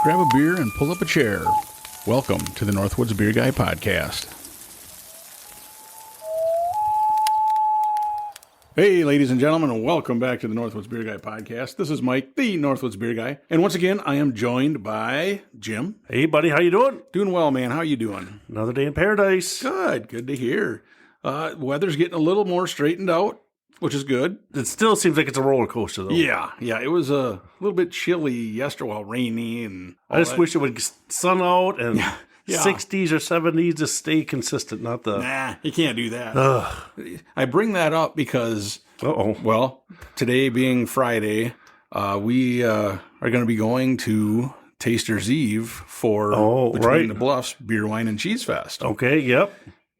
grab a beer, and pull up a chair. Welcome to the Northwoods Beer Guy Podcast. Hey, ladies and gentlemen, welcome back to the Northwoods Beer Guy Podcast. This is Mike, the Northwoods Beer Guy. And once again, I am joined by Jim. Hey, buddy, how you doing? Doing well, man. How you doing? Another day in paradise. Good to hear. Weather's getting a little more straightened out, which is good. It still seems like it's a roller coaster, though. Yeah. It was a little bit chilly yesterday, rainy and I just wish it would sun out and Yeah. 60s or 70s to stay consistent, not the... Nah, you can't do that. Ugh. I bring that up because, well, today being Friday, we are going to be going to Taster's Eve for Between the Bluffs Beer, Wine, and Cheese Fest. Okay, yep.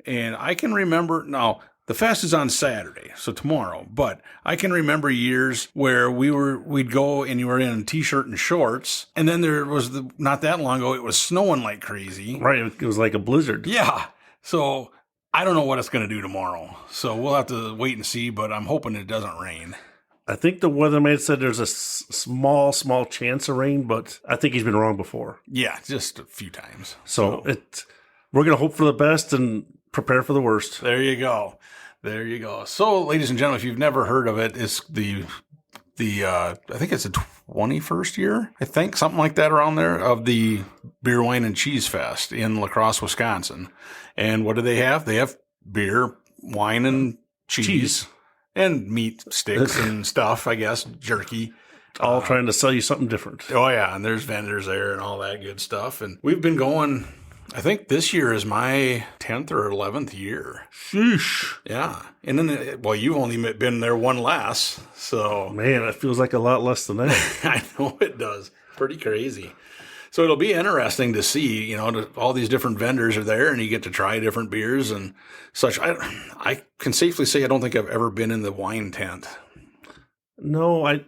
And I can remember, now, the fest is on Saturday, so tomorrow, but I can remember years where we'd go and you were in a t-shirt and shorts, and then there was, not that long ago, it was snowing like crazy. Right, it was like a blizzard. Yeah, so I don't know what it's going to do tomorrow, so we'll have to wait and see, but I'm hoping it doesn't rain. I think the weatherman said there's a small chance of rain, but I think he's been wrong before. Yeah, just a few times. So we're going to hope for the best and prepare for the worst. There you go. So, ladies and gentlemen, if you've never heard of it, it's the I think it's the 21st year, I think, something like that around there, of the Beer, Wine, and Cheese Fest in La Crosse, Wisconsin. And what do they have? They have beer, wine, and cheese. And meat sticks and stuff, I guess, jerky. All trying to sell you something different. Oh, yeah, and there's vendors there and all that good stuff. And we've been going... I think this year is my 10th or 11th year. Sheesh. Yeah. And then, you've only been there one last, so. Man, it feels like a lot less than that. I know it does. Pretty crazy. So it'll be interesting to see, all these different vendors are there and you get to try different beers and such. I can safely say I don't think I've ever been in the wine tent. No,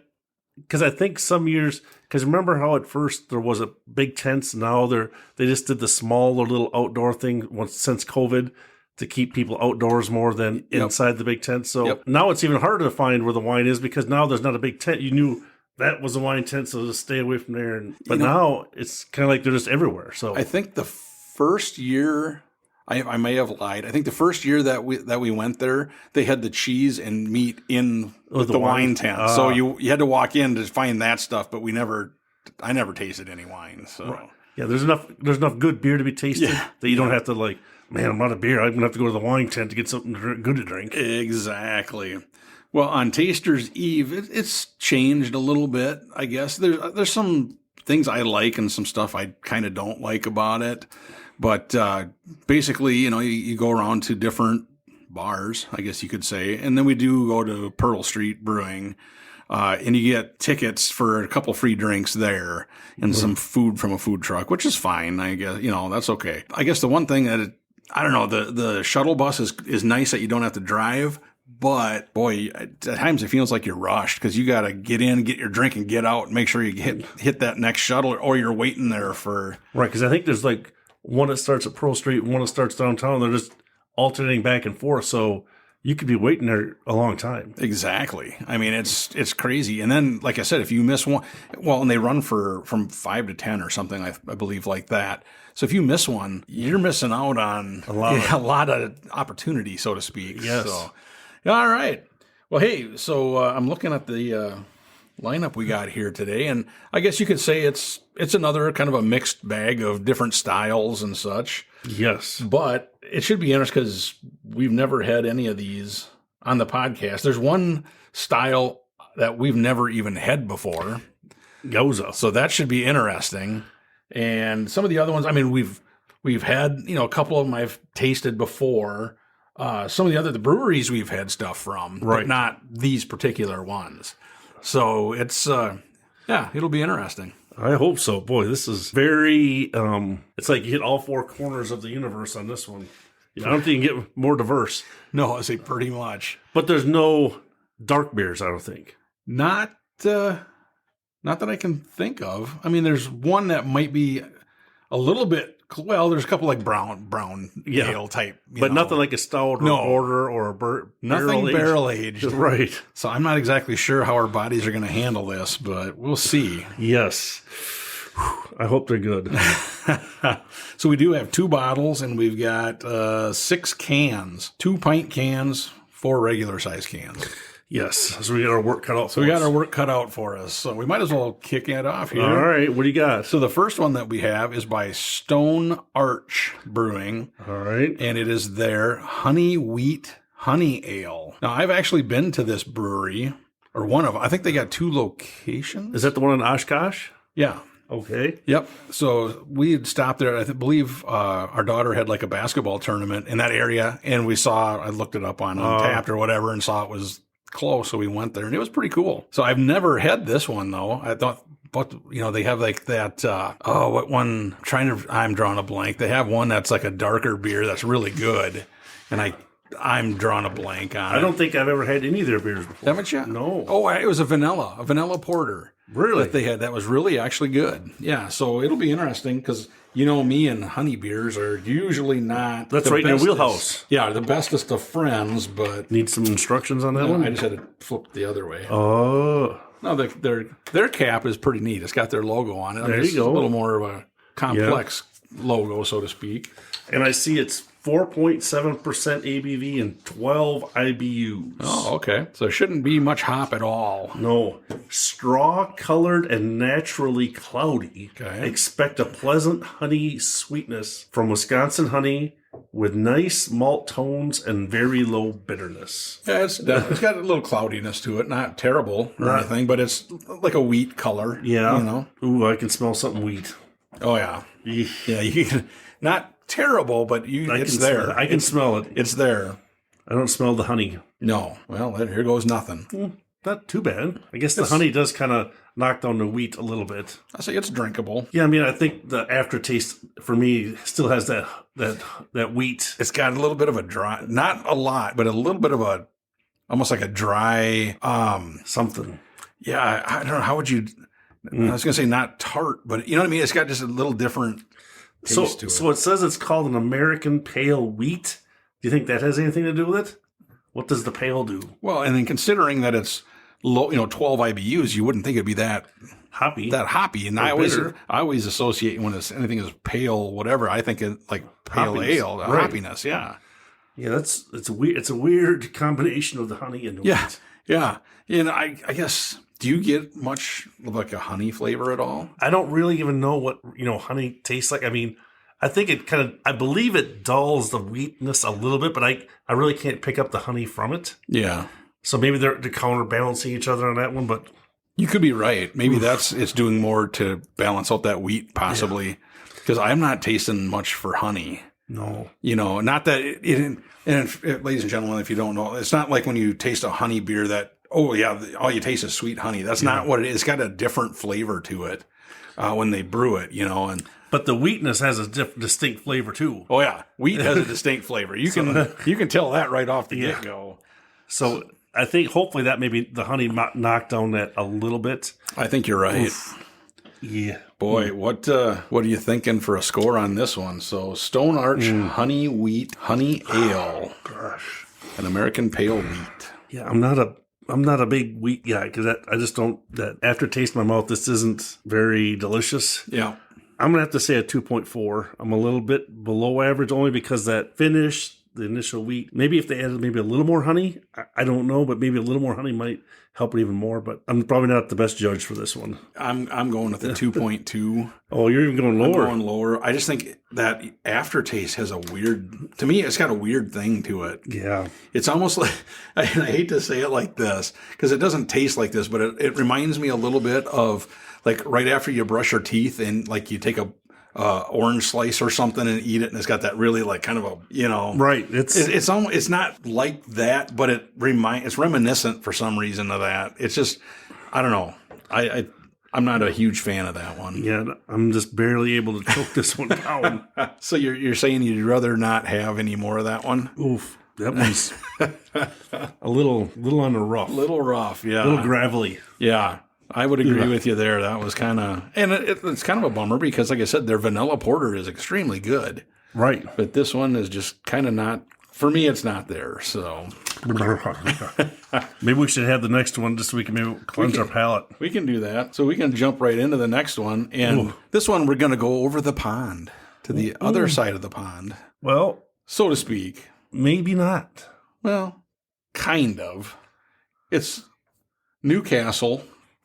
because I think some years, because remember how at first there was a big tents, now they just did the smaller little outdoor thing since COVID to keep people outdoors more than inside the big tent. So now it's even harder to find where the wine is because now there's not a big tent. You knew that was a wine tent, so just stay away from there. But now it's kind of like they're just everywhere. So I think the first year... I may have lied. I think the first year that we went there, they had the cheese and meat in the wine tent. So you had to walk in to find that stuff, but I never tasted any wine. So right. Yeah, there's enough good beer to be tasted that you don't have to man, I'm out of beer. I'm gonna have to go to the wine tent to get something good to drink. Exactly. Well, on Taster's Eve, it's changed a little bit. I guess there's some things I like and some stuff I kind of don't like about it. But basically, you go around to different bars, I guess you could say. And then we do go to Pearl Street Brewing. And you get tickets for a couple free drinks there and some food from a food truck, which is fine. I guess, that's okay. I guess the one thing that, I don't know, the shuttle bus is nice that you don't have to drive. But, boy, at times it feels like you're rushed because you got to get in, get your drink, and get out and make sure you hit that next shuttle or you're waiting there for... Right, because I think there's one that starts at Pearl Street, one that starts downtown. They're just alternating back and forth, so you could be waiting there a long time. Exactly. I mean, it's crazy. And then, like I said, if you miss one, and they run from 5 to 10 or something, I believe, like that. So if you miss one, you're missing out on a lot of opportunity, so to speak. Yes. So, all right. Well, hey, so I'm looking at the lineup we got here today, and I guess you could say it's another kind of a mixed bag of different styles and such. Yes. But it should be interesting because we've never had any of these on the podcast. There's one style that we've never even had before. Goza. So that should be interesting. And some of the other ones, I mean, we've had, a couple of them I've tasted before. Some of the breweries we've had stuff from, but not these particular ones. So it's, it'll be interesting. I hope so. Boy, this is very, it's like you hit all four corners of the universe on this one. I don't think you can get more diverse. No, I say pretty much. But there's no dark beers, I don't think. Not that I can think of. I mean, there's one that might be a little bit, there's a couple like brown ale type. But nothing like a stout or a porter or a nothing barrel aged. Right. So I'm not exactly sure how our bodies are going to handle this, but we'll see. Yes. I hope they're good. So we do have 2 bottles, and we've got 6 cans, 2 pint cans, 4 regular size cans. Yes. So we got our work cut out for us. We got our work cut out for us. So we might as well kick it off here. All right. What do you got? So the first one that we have is by Stone Arch Brewing. All right. And it is their Honey Wheat Honey Ale. Now, I've actually been to this brewery, or one of them. I think they got 2 locations. Is that the one in Oshkosh? Yeah. Okay. Yep. So we had stopped there. I believe our daughter had like a basketball tournament in that area, and I looked it up on Untappd or whatever, and saw it was close, so we went there, and it was pretty cool. So I've never had this one though. I thought, but they have like that. What one? I'm drawing a blank. They have one that's like a darker beer that's really good, and I'm drawing a blank on it. I don't think I've ever had any of their beers before. Haven't you? No. Oh, it was a vanilla porter. Really? That they had that was really actually good. Yeah, so it'll be interesting because me and honey beers are usually not. That's right in your wheelhouse. Yeah, the bestest of friends, but need some instructions on that one. I just had to flip the other way. Oh. No, their cap is pretty neat. It's got their logo on it. There you go. It's a little more of a complex logo, so to speak. And I see it's 4.7% ABV and 12 IBUs. Oh, okay. So it shouldn't be much hop at all. No. Straw colored and naturally cloudy. Okay. Expect a pleasant honey sweetness from Wisconsin honey with nice malt tones and very low bitterness. Yeah, it's got a little cloudiness to it. Not terrible or anything, but it's like a wheat color. Yeah. Ooh, I can smell something wheat. Oh, yeah. Eesh. Yeah, you can, not terrible, but it's there. I can smell it. It's there. I don't smell the honey. No. Well, here goes nothing. Not too bad. I guess the honey does kind of knock down the wheat a little bit. I say it's drinkable. Yeah, I mean, I think the aftertaste for me still has that wheat. It's got a little bit of a dry, not a lot, but a little bit of almost like a dry, something. Yeah, I don't know. How would you, I was going to say not tart, but you know what I mean? It's got just a little different taste to it. So it says it's called an American Pale Wheat. Do you think that has anything to do with it? What does the pale do? Well, and then considering that it's low, 12 IBUs, you wouldn't think it'd be that hoppy. And I always associate when anything is pale, whatever, I think it like pale Hoppiness. ale, Right. hoppiness. Yeah. Yeah, it's a weird combination of the honey and the wheat. Yeah. And I guess, do you get much of like a honey flavor at all? I don't really even know what, honey tastes like. I mean, I think I believe it dulls the wheatness a little bit, but I really can't pick up the honey from it. Yeah. So maybe they're counterbalancing each other on that one, but you could be right. Maybe it's doing more to balance out that wheat, possibly. Because I'm not tasting much for honey. No. Not that ladies and gentlemen, if you don't know, it's not like when you taste a honey beer that, all you taste is sweet honey. That's not what it is. It's got a different flavor to it when they brew it, and. But the wheatness has a distinct flavor too. Oh yeah, wheat has a distinct flavor. You can tell that right off the get go. So I think hopefully that maybe the honey knocked down that a little bit. I think you're right. Oof. Yeah, boy, what are you thinking for a score on this one? So Stone Arch Honey Wheat Honey Ale. Gosh, an American Pale Wheat. Yeah, I'm not a big wheat guy because I just don't. That aftertaste in my mouth, this isn't very delicious. Yeah. I'm going to have to say a 2.4. I'm a little bit below average only because that finish, the initial wheat, maybe if they added maybe a little more honey, I don't know, but maybe a little more honey might help it even more. But I'm probably not the best judge for this one. I'm going with a 2.2. Oh, you're even going lower. I'm going lower. I just think that aftertaste has to me, it's got a weird thing to it. Yeah. It's almost like, I hate to say it like this, because it doesn't taste like this, but it reminds me a little bit of like right after you brush your teeth and like you take a orange slice or something and eat it, and it's got that really like kind of a right. It's not like that, but it's reminiscent for some reason of that. It's just I don't know. I'm not a huge fan of that one. Yeah, I'm just barely able to choke this one down. So you're saying you'd rather not have any more of that one? Oof, that one's a little on the rough. Little rough, yeah. A little gravelly. Yeah. I would agree with you there. That was kind of, and it's kind of a bummer because, like I said, their vanilla porter is extremely good. Right. But this one is just kind of not for me, it's not there. So Maybe we should have the next one just so we can maybe cleanse our palate. we can do that. So we can jump right into the next one. And this one, we're going to go over the pond to the other side of the pond, Well, so to speak. maybe not. Well, kind of. It's Newcastle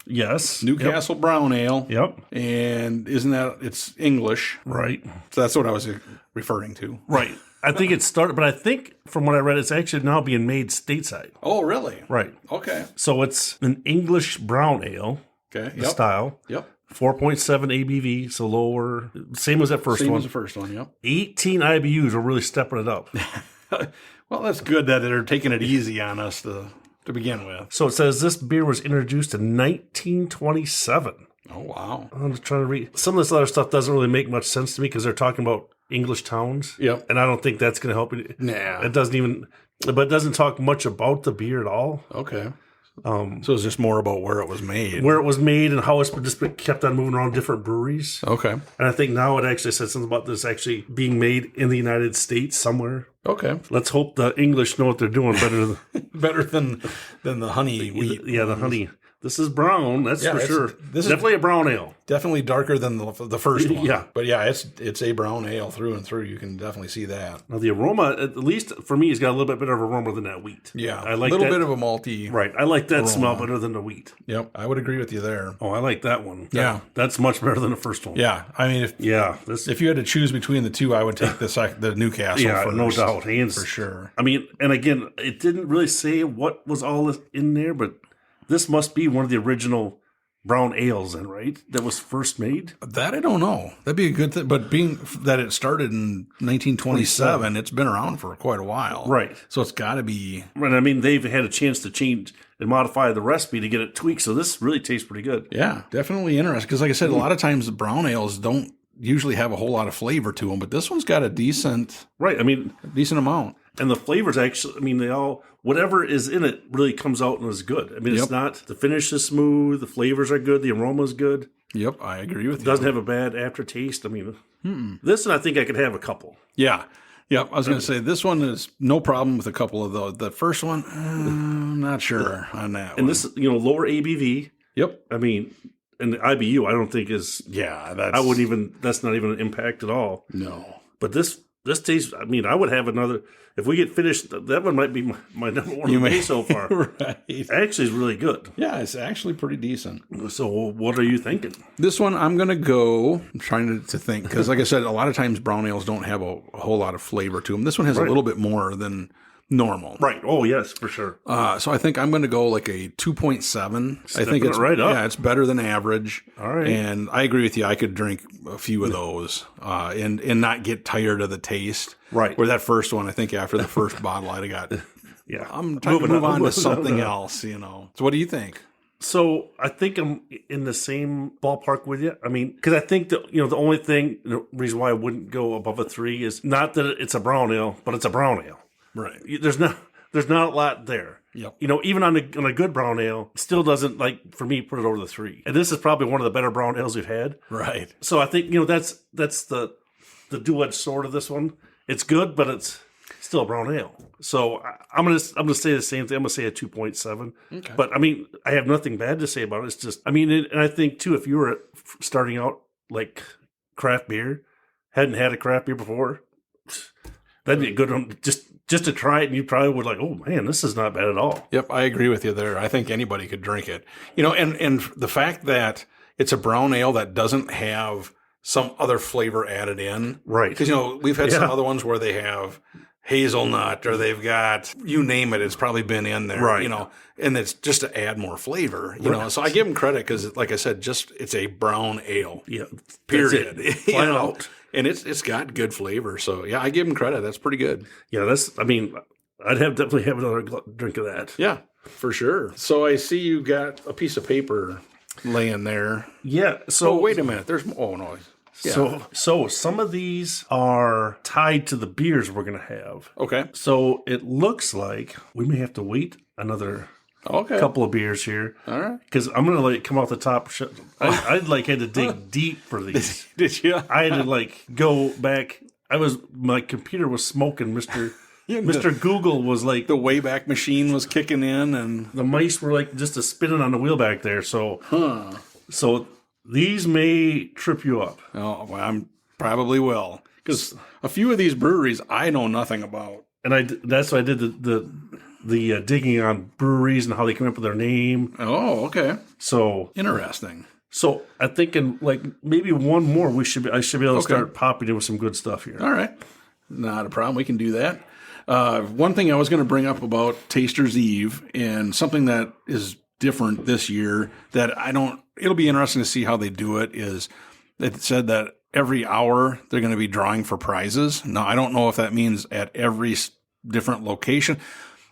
Yes. Brown Ale. Yep. And isn't that, it's English. Right. So that's what I was referring to. Right. I think it started, but I think from what I read, it's actually now being made stateside. Oh, really? Right. Okay. So it's an English brown ale Okay. style. Yep. 4.7 ABV, so lower. Same as that first Same one. as the first one, yep. 18 IBUs are really stepping it up. Well, that's good that they're taking it easy on us to begin with. So it says this beer was introduced in 1927. Oh, wow. I'm just trying to read. Some of this other stuff doesn't really make much sense to me because they're talking about English towns. Yep. And I don't think that's going to help you. Nah. It doesn't even, but it doesn't talk much about the beer at all. Okay. So it's just more about where it was made. Where it was made and how it's just been kept on moving around different breweries. Okay. And I think now it actually says something about this actually being made in the United States somewhere. Okay. Let's hope the English know what they're doing better. Better than the honey wheat. Yeah, the honey. This is brown, that's for sure. This is definitely a brown ale. definitely darker than the first one. Yeah. But yeah, it's a brown ale through and through. You can definitely see that. Now the aroma, at least for me, has got a little bit better of aroma than that wheat. Yeah. I like a little that. bit of a malty. Right, I like that aroma. smell better than the wheat. Yep. I would agree with you there. Oh, I like that one. Yeah. That's much better than the first one. Yeah. I mean, This. if you had to choose between the two, I would take the Newcastle Yeah, first. no doubt, hands For sure. I mean, and again, it didn't really say what was all in there, but this must be one of the original brown ales, then, right? That was first made. That I don't know. That'd be a good thing. But being that it started in 1927, it's been around for quite a while. Right. So it's got to be. Right. I mean, they've had a chance to change and modify the recipe to get it tweaked. So this really tastes pretty good. Yeah, definitely interesting. Because like I said, a lot of times the brown ales don't usually have a whole lot of flavor to them, but this one's got a decent Right. I mean, amount. and the flavors actually, I mean, they all, whatever is in it really comes out and is good. I mean, Yep. it's not, the finish is smooth, the flavors are good, the aroma is good. Yep, I agree with It you. doesn't have a bad aftertaste. I mean, this, and I think I could have a couple. Yeah. Yep, I was going to say this one is no problem with a couple of those. The first one, I'm not sure on that one. And this, lower ABV. Yep. I mean, and the IBU, I don't think is, Yeah, that's not even an impact at all. No. But this tastes, I mean, I would have another, if we get finished, that one might be my number one of the day so far. Right. Actually, it's really good. Yeah, it's actually pretty decent. So what are you thinking? This one, I'm going to go, I'm trying to think, because like I said, a lot of times brown ales don't have a whole lot of flavor to them. This one has a little bit more than normal. Right. Oh, yes, for sure. So I think I'm going to go like a 2.7. I think it it's right up. Yeah, it's better than average. All right. And I agree with you. I could drink a few of those and not get tired of the taste. Right. Where that first one, I think after the first bottle, I got, Yeah. I'm trying to move on to something else, So what do you think? So I think I'm in the same ballpark with you. I mean, because I think that, the only thing, the reason why I wouldn't go above a 3 is not that it's a brown ale, but it's a brown ale. Right. There's not a lot there. Yep. Even on a good brown ale, it still doesn't, like, for me, put it over the 3. And this is probably one of the better brown ales we've had. Right. So I think, that's the dual-edged sword of this one. It's good, but it's still a brown ale. So I'm gonna say the same thing. I'm gonna say a 2.7. Okay. But I mean, I have nothing bad to say about it. It's just, I mean, and I think too, if you were starting out like craft beer, hadn't had a craft beer before, that'd be a good one. Just to try it, and you probably would like, oh man, this is not bad at all. Yep, I agree with you there. I think anybody could drink it. And the fact that it's a brown ale that doesn't have some other flavor added in. Right. Because, we've had some other ones where they have hazelnut or they've got, you name it, it's probably been in there. Right. And it's just to add more flavor, So I give them credit because, like I said, it's a brown ale. Yeah. Period. Flat out. And it's got good flavor. So, yeah, I give them credit. That's pretty good. Yeah, I'd definitely have another drink of that. Yeah, for sure. So I see you got a piece of paper laying there. Yeah. So Oh, wait a minute. No. Yeah. So some of these are tied to the beers we're going to have. Okay. So it looks like we may have to wait another couple of beers here. All right. Because I'm going to come off the top. I had to dig deep for these. Did you? I had to go back. My computer was smoking Mr. Mr. Google was like, The Wayback Machine was kicking in, and the mice were like just a spinning on the wheel back there. So, so these may trip you up. oh, well, I'm probably will, because a few of these breweries I know nothing about. And that's why I did the digging on breweries and how they came up with their name. Oh, okay, So interesting. So I think in like maybe one more, I should be able to start popping in with some good stuff here. All right, not a problem. We can do that. One thing I was going to bring up about Taster's Eve, and something that is different this year that it'll be interesting to see how they do it, is it said that every hour they're going to be drawing for prizes. Now, I don't know if that means at every different location.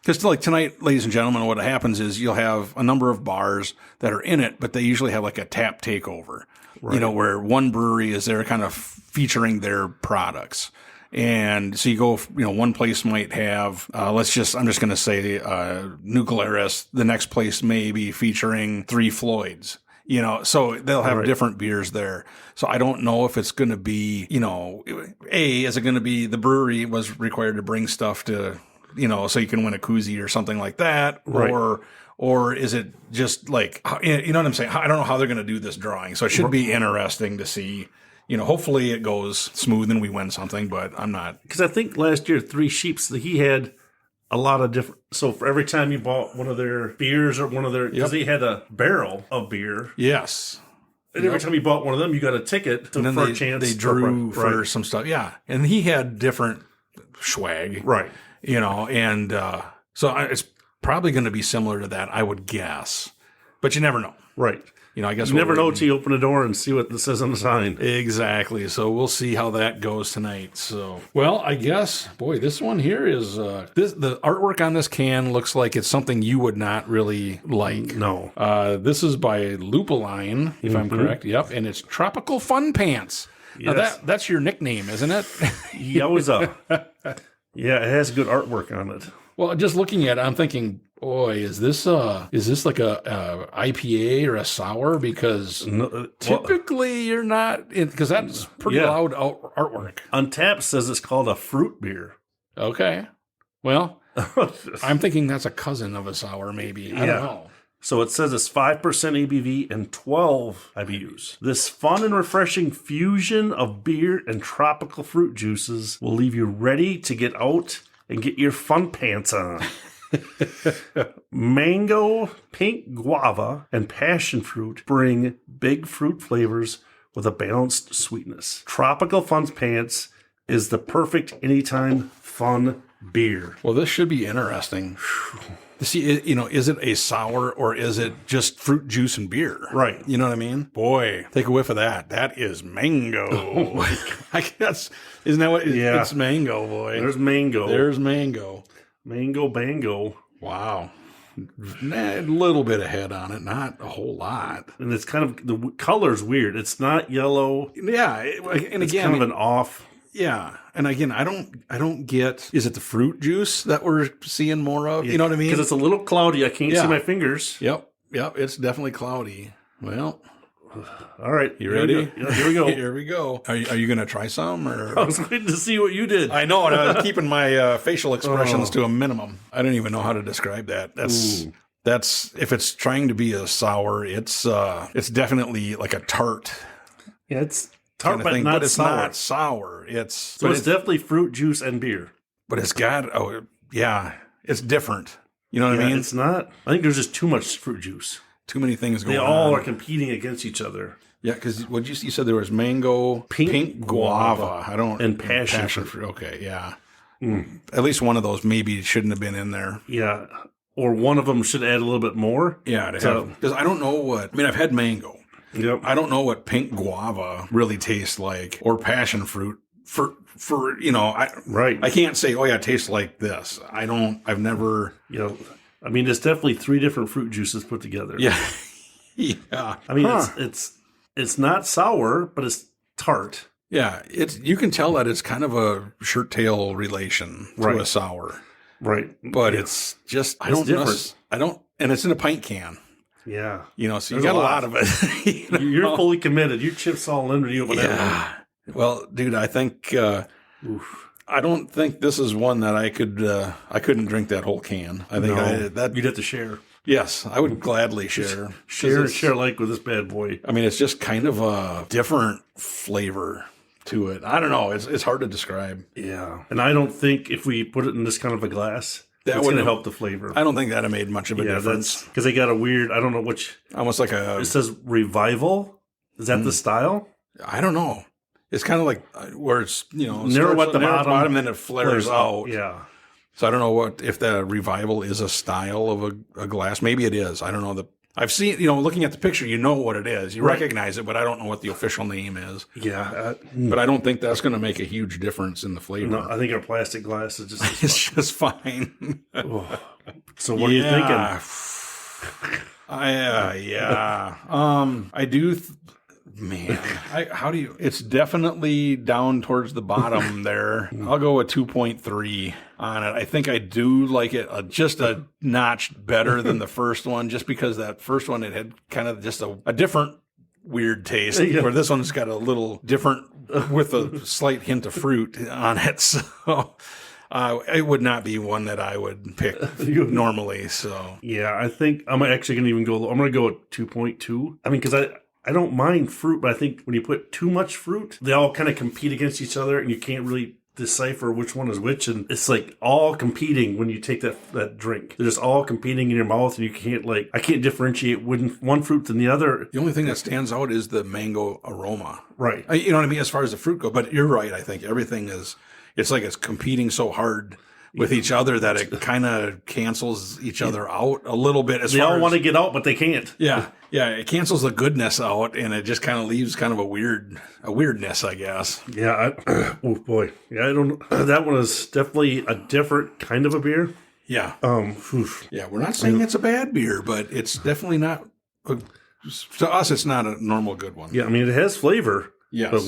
Because like tonight, ladies and gentlemen, what happens is you'll have a number of bars that are in it, but they usually have like a tap takeover, where one brewery is there kind of featuring their products. And so you go, one place might have, I'm just going to say, Nuclearis. The next place may be featuring Three Floyds. So they'll have different beers there. So I don't know if it's going to be, is it going to be the brewery was required to bring stuff to, so you can win a koozie or something like that, or is it just like, you know what I'm saying? I don't know how they're going to do this drawing. So it should be interesting to see. Hopefully it goes smooth and we win something, but I'm not. Because I think last year, Three Sheeps, he had a lot of different. So for every time you bought one of their beers or one of their, because they had a barrel of beer. Yes. And every time you bought one of them, you got a ticket for a chance. They drew for some stuff. Yeah. And he had different swag. Right. And so it's probably going to be similar to that, I would guess. But you never know. Right. I guess you never know until you open the door and see what this says on the sign. Exactly. So we'll see how that goes tonight. So, well, I guess, boy, this one here is the artwork on this can looks like it's something you would not really like. No. This is by Lupaline, if I'm correct. Yep, and it's Tropical Fun Pants. Yes. Now that's your nickname, isn't it? Yowza. Yeah, it has good artwork on it. Well, just looking at it, I'm thinking, boy, is this like a IPA or a sour? Because typically you're not, because that's pretty loud artwork. Untapped says it's called a fruit beer. Okay. Well, I'm thinking that's a cousin of a sour, maybe. I don't know. So it says it's 5% ABV and 12 IBUs. This fun and refreshing fusion of beer and tropical fruit juices will leave you ready to get out and get your fun pants on. Mango, pink guava, and passion fruit bring big fruit flavors with a balanced sweetness. Tropical Fun Pants is the perfect anytime fun beer. Well, this should be interesting. See, is it a sour or is it just fruit juice and beer? Right. You know what I mean? Boy, take a whiff of that. That is mango. Oh my God. I guess, isn't that what? Yeah. It's mango, boy. There's mango. There's mango. Mango bango. Wow. A little bit of head on it, not a whole lot. And it's kind of, the color's weird. It's not yellow. Yeah. And it's again, kind of an off. Yeah. And again, I don't get, is it the fruit juice that we're seeing more of? You know what I mean? Because it's a little cloudy. I can't see my fingers. Yep. It's definitely cloudy. Well, all right. You ready? Here we go. Here we go. Are you going to try some? Or? I was waiting to see what you did. I know, and I was keeping my facial expressions to a minimum. I don't even know how to describe that. That's if it's trying to be a sour, it's definitely like a tart. Yeah, it's tart, but not it's sour. not sour. It's definitely fruit juice and beer. But it's got it's different. You know what I mean? It's not. I think there's just too much fruit juice. Too many things going on. They all are competing against each other. Yeah, because what you said there was mango, pink guava. And passion fruit. Okay, yeah. At least one of those maybe shouldn't have been in there. Yeah, or one of them should add a little bit more. Yeah, because I don't know what. I mean, I've had mango. Yep. I don't know what pink guava really tastes like, or passion fruit. I can't say, oh yeah, it tastes like this. I've never. I mean, it's definitely 3 different fruit juices put together. Yeah. Yeah. I mean, it's not sour, but it's tart. Yeah. You can tell that it's kind of a shirt tail relation to a sour. Right. But it's just, I don't know. And it's in a pint can. Yeah. So you got a lot of it. You're fully committed. Your chips all under you. Yeah. Well, dude, I think, I don't think this is one that I couldn't drink that whole can. I think you'd have to share. Yes, I would gladly share. Share like with this bad boy. I mean, it's just kind of a different flavor to it. I don't know. It's hard to describe. Yeah. And I don't think if we put it in this kind of a glass, that it's going to help the flavor. I don't think that made much of a difference. Because they got a weird, I don't know which. Almost like it says revival. Is that the style? I don't know. It's kind of like where it's, narrow at the bottom, then it flares out. Yeah. So I don't know if the revival is a style of a glass. Maybe it is. I don't know. I've seen, looking at the picture, you know what it is. You recognize it, but I don't know what the official name is. Yeah. But I don't think that's going to make a huge difference in the flavor. No, I think our plastic glass is just it's just fine. So what are you thinking? I do. Man, how do you? It's definitely down towards the bottom there. I'll go with 2.3 on it. I think I do like it just a notch better than the first one, just because that first one, it had kind of just a different weird taste, where this one's got a little different with a slight hint of fruit on it. So it would not be one that I would pick normally. So yeah, I think I'm actually going to even go. I'm going to go with 2.2. I mean, because I don't mind fruit, but I think when you put too much fruit, they all kind of compete against each other, and you can't really decipher which one is which. And it's like all competing when you take that drink. They're just all competing in your mouth, and you can't I can't differentiate one fruit than the other. The only thing that stands out is the mango aroma. Right. You know what I mean? As far as the fruit goes. But you're right. I think everything it's like it's competing so hard with each other that it kind of cancels each other out a little bit. They all want to get out, but they can't. Yeah. Yeah. It cancels the goodness out, and it just kind of leaves kind of a weirdness, I guess. Yeah. Oh boy. Yeah. I don't know. That one is definitely a different kind of a beer. Yeah. Yeah. We're not saying it's a bad beer, but it's definitely not, to us, it's not a normal good one. Yeah. I mean, it has flavor. Yes. But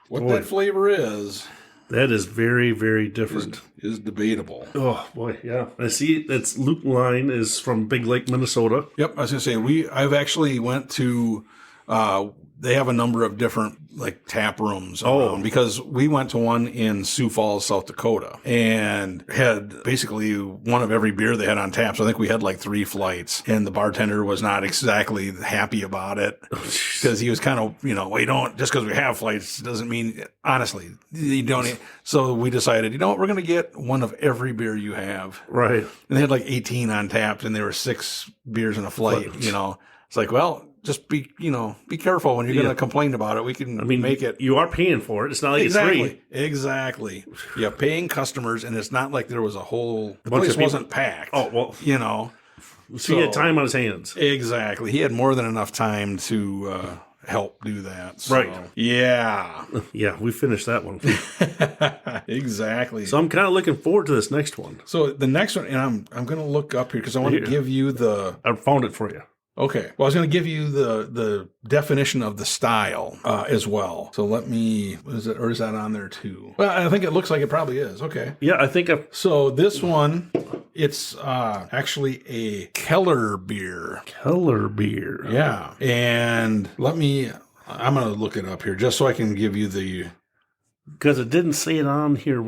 what that flavor is. That is very, very different. Is debatable. Oh, boy, yeah. I see that's Lupaline is from Big Lake, Minnesota. Yep, I was going to say, I've actually went to, they have a number of different, tap rooms around, because we went to one in Sioux Falls, South Dakota, and had basically one of every beer they had on tap. So I think we had 3 flights, and the bartender was not exactly happy about it, because he was kind of, we don't, just because we have flights doesn't mean, honestly, you don't. So we decided, we're going to get one of every beer you have. Right. And they had 18 on tap, and there were 6 beers in a flight, It's like, well, just be careful when you're going to complain about it. We can make it. You are paying for it. It's not like it's free. Exactly. Yeah, paying customers, and it's not like there was the place place wasn't packed. Oh, well. So he had time on his hands. Exactly. He had more than enough time to help do that. So, right. Yeah. Yeah, we finished that one. Exactly. So I'm kind of looking forward to this next one. So the next one, and I'm going to look up here because I want to give you I found it for you. Okay. Well, I was going to give you the definition of the style as well. So let me, is that on there too? Well, I think it looks like it probably is. Okay. Yeah, I think So this one, it's actually a Keller beer. Keller beer. Yeah. And I'm going to look it up here just so I can give you the... Because it didn't say it on here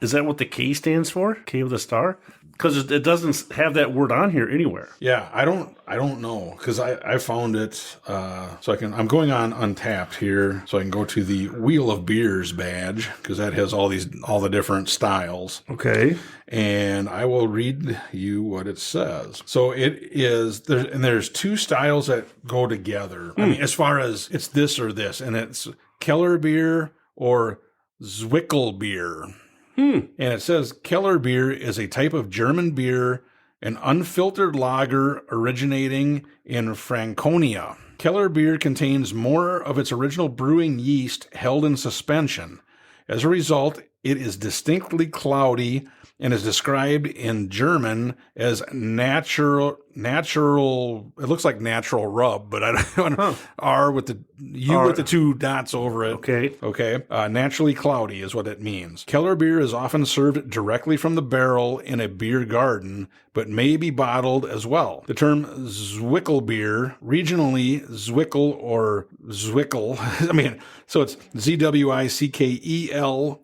is that what the K stands for? K with a star? Because it doesn't have that word on here anywhere. Yeah, I don't know, because I found it, so I'm going on Untapped here, so I can go to the Wheel of Beers badge, because that has all the different styles. Okay. And I will read you what it says. So it is, there's 2 styles that go together. I mean, as far as it's this or this, and it's Keller beer or Zwickel beer. And it says Keller beer is a type of German beer, an unfiltered lager originating in Franconia. Keller beer contains more of its original brewing yeast held in suspension. As a result, it is distinctly cloudy and is described in German as naturally natural. It looks like natural rub, but I don't. R with the U with the 2 dots over it. Okay. Naturally cloudy is what it means. Keller beer is often served directly from the barrel in a beer garden, but may be bottled as well. The term Zwickel beer, regionally Zwickel or Zwickel, so it's Zwickel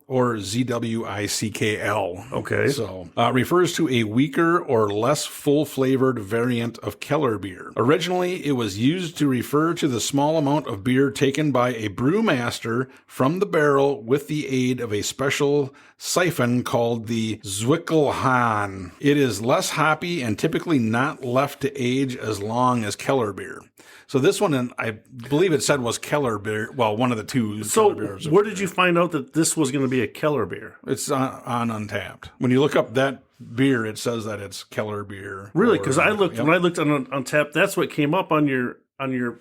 or Zwickl. Okay. So, refers to a weaker or less full-flavored variant of Keller beer. Originally, it was used to refer to the small amount of beer taken by a brewmaster from the barrel with the aid of a special siphon called the Zwickelhahn. It is less hoppy and typically not left to age as long as Keller beer. So this one, I believe it said was Keller beer. Well, one of the 2. So where did you find out that this was going to be a Keller beer? It's on Untapped. When you look up that beer, it says that it's Keller beer. Really? Because when I looked on Untapped, that's what came up on your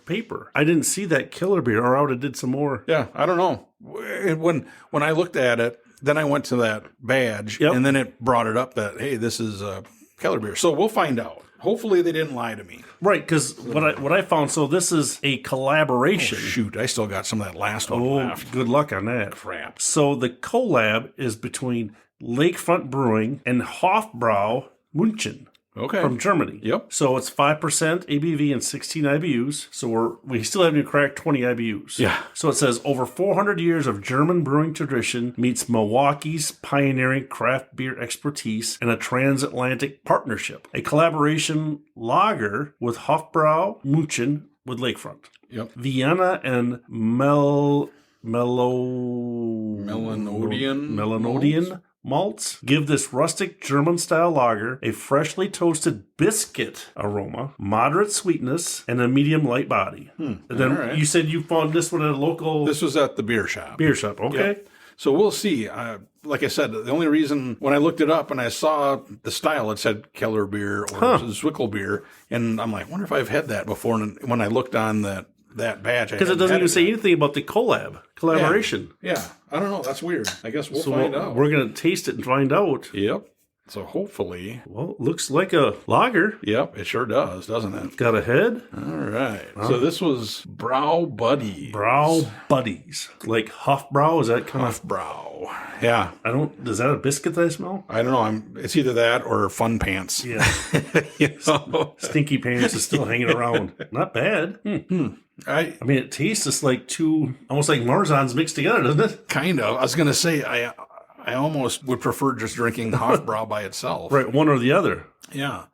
paper. I didn't see that Keller beer, or I would have did some more. Yeah, I don't know. When I looked at it, then I went to that badge, and then it brought it up that, hey, this is a Keller beer. So we'll find out. Hopefully they didn't lie to me. Right, because what I found, so this is a collaboration. Oh, shoot, I still got some of that last one left. Good luck on that. Crap. So the collab is between Lakefront Brewing and Hofbräu München. Okay. From Germany. Yep. So it's 5% ABV and 16 IBUs. So we still haven't cracked 20 IBUs. Yeah. So it says over 400 years of German brewing tradition meets Milwaukee's pioneering craft beer expertise and a transatlantic partnership. A collaboration lager with Hofbräu München with Lakefront. Yep. Vienna and Melanoidian malts give this rustic German-style lager a freshly toasted biscuit aroma, moderate sweetness, and a medium light body. And then you said you found this one at a local... This was at the beer shop. Okay. Yep. So we'll see. Like I said, the only reason when I looked it up and I saw the style, it said Keller beer or Zwickel beer, and I'm like, wonder if I've had that before. And when I looked on that badge, because it doesn't even say anything about the collaboration. Yeah, I don't know. That's weird. I guess we'll find out. We're going to taste it and find out. Yep. So hopefully... Well, it looks like a lager. Yep, it sure does, doesn't it? Got a head. All right. So this was Brau Buddies. Brau Buddies. Like Hofbräu, is that kind of... Hofbräu. Yeah. Is that a biscuit that I smell? I don't know. It's either that or Fun Pants. Yeah. Stinky Pants is still hanging around. Not bad. I mean, it tastes just like almost like Marzans mixed together, doesn't it? Kind of. I was going to say, I almost would prefer just drinking Hofbräu by itself. Right, one or the other. Yeah.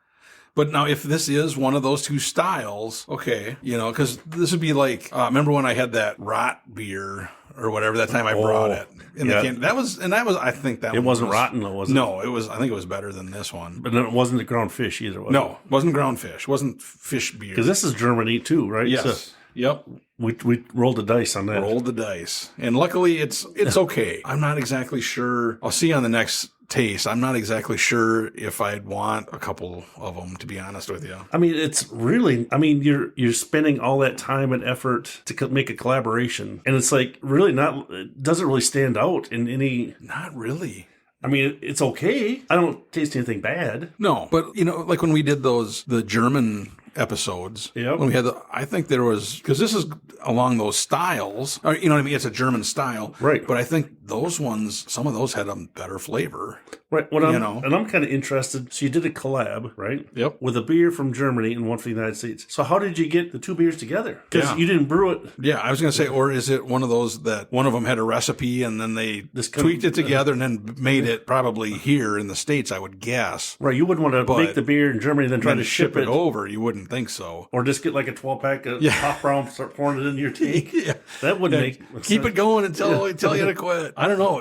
But now, if this is one of those 2 styles, okay, because this would be like, remember when I had that rot beer or whatever, that time I brought it in the can. That was, I think that it wasn't rotten though, was it? No, it was, I think it was better than this one. But then it wasn't the ground fish either, was it? No, it wasn't ground fish. It wasn't fish beer. Because this is Germany too, right? Yes. So yep. We rolled the dice on that. Rolled the dice. And luckily it's okay. I'm not exactly sure. I'll see on the next taste. I'm not exactly sure if I'd want a couple of them, to be honest with you. I mean, it's really, you're spending all that time and effort to make a collaboration. And it's like really it doesn't really stand out in any. Not really. I mean, it's okay. I don't taste anything bad. No, but like when we did the German episodes, when we had I think there was, because this is along those styles, or, you know what I mean? It's a German style. Right. But I think those ones, some of those had a better flavor. Right. And I'm kind of interested. So you did a collab, right? Yep. With a beer from Germany and one from the United States. So how did you get the 2 beers together? Because you didn't brew it. Yeah, I was going to say, or is it one of those that one of them had a recipe and then they tweaked it together and then made it probably here in the States, I would guess. Right. You wouldn't want to make the beer in Germany and then try to ship it over. You wouldn't think so. Or just get like a 12-pack of Hofbräu and start pouring it into your tank. Yeah. That wouldn't make Keep it going until I tell you to quit. I don't know.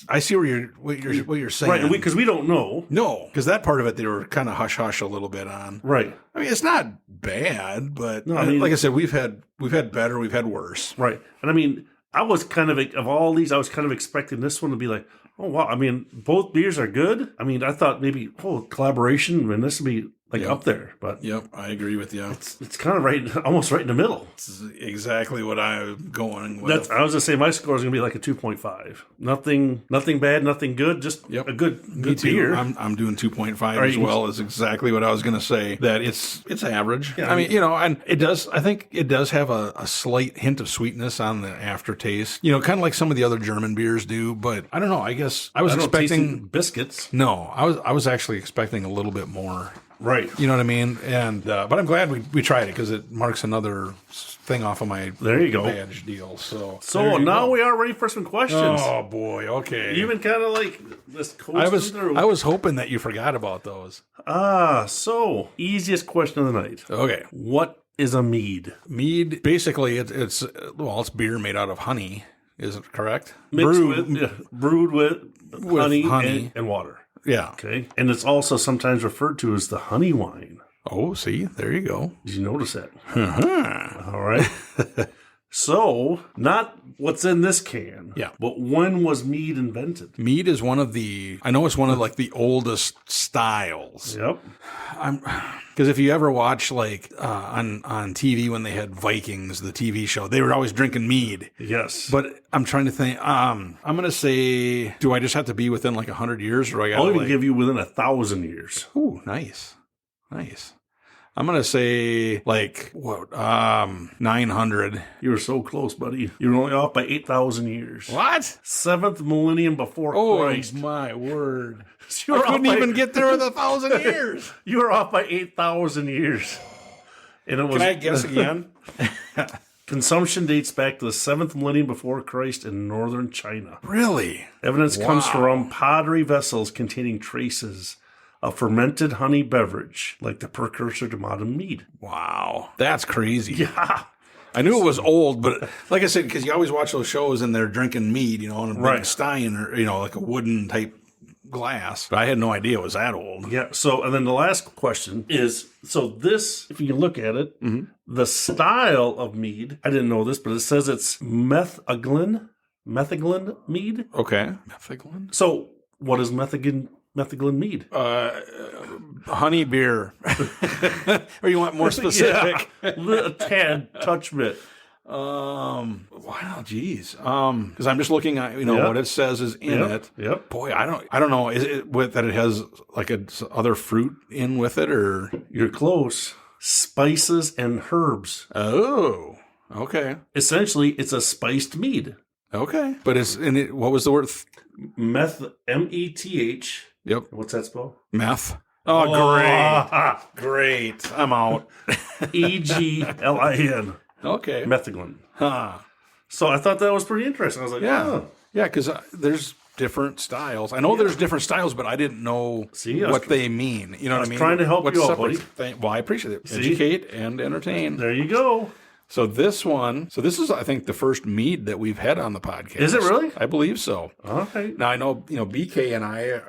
I see what you're saying. Right, because we don't know. No, because that part of it they were kind of hush-hush a little bit on. Right. I mean, it's not bad, but like I said, we've had better, we've had worse. Right. And I mean, I was kind of all these, I was kind of expecting this one to be like, oh, wow. I mean, both beers are good. I mean, I thought maybe, collaboration, and this would be like up there. But Yep, I agree with you. it's kind of almost right in the middle. It's exactly what I'm going with. I was gonna say my score is gonna be like a 2.5. Nothing bad, nothing good. Just a good beer. I'm doing 2.5 as well. Is exactly what I was going to say. That it's average. Yeah, I mean, and it does. I think it does have a slight hint of sweetness on the aftertaste. Kind of like some of the other German beers do. But I don't know. I guess I was expecting biscuits. No, I was actually expecting a little bit more. Right. You know what I mean? And but I'm glad we tried it because it marks another thing off of my badge deal. So now we are ready for some questions. Oh boy, okay. You've been kind of like this coasting through. I was hoping that you forgot about those. So easiest question of the night. Okay. What is a mead? Mead, basically, it's beer made out of honey. Is it correct? Brewed with honey and water. Yeah. Okay. And it's also sometimes referred to as the honey wine. Oh, see, there you go. Did you notice that? All right. So, not what's in this can. Yeah. But when was mead invented? Mead is one of the like the oldest styles. Yep. Because if you ever watch like on TV when they had Vikings, the TV show, they were always drinking mead. Yes. But I'm trying to think. I'm going to say, do I just have to be within like 100 years, or I'll even give you within 1,000 years. Ooh, nice. I'm going to say, 900. You were so close, buddy. You were only off by 8,000 years. What? 7th millennium before Christ. Oh, my word. So I couldn't even get there with 1,000 years. You were off by 8,000 years. And it was, Can I guess again? Consumption dates back to the 7th millennium before Christ in northern China. Really? Evidence comes from pottery vessels containing traces of fermented honey beverage, like the precursor to modern mead. Wow. That's crazy. Yeah. I knew it was old, but like I said, because you always watch those shows and they're drinking mead, in a big stein or, like a wooden type glass. But I had no idea it was that old. Yeah. So, and then the last question is, so this, if you can look at it, the style of mead, I didn't know this, but it says it's metheglin mead. Okay. Metheglin? So, what is metheglin mead? Honey beer. Or you want more specific? A tad, touch bit. Wow, geez. Because I'm just looking at what it says is in it. Yep. Boy, I don't know. Is it that it has like other fruit in with it, or you're close? Spices and herbs. Oh, okay. Essentially, it's a spiced mead. Okay, but it's in it. What was the word? METH. Yep. What's that spell? Meth. Oh, great. Great. I'm out. EGLIN. Okay. Metheglin. Huh. So I thought that was pretty interesting. I was like, yeah, because there's different styles. I know there's different styles, but I didn't know what they mean. You know what I mean? Trying to help you out, buddy. Well, I appreciate it. Educate and entertain. There you go. So this is, I think, the first mead that we've had on the podcast. Is it really? I believe so. Okay. Now I know, BK and I.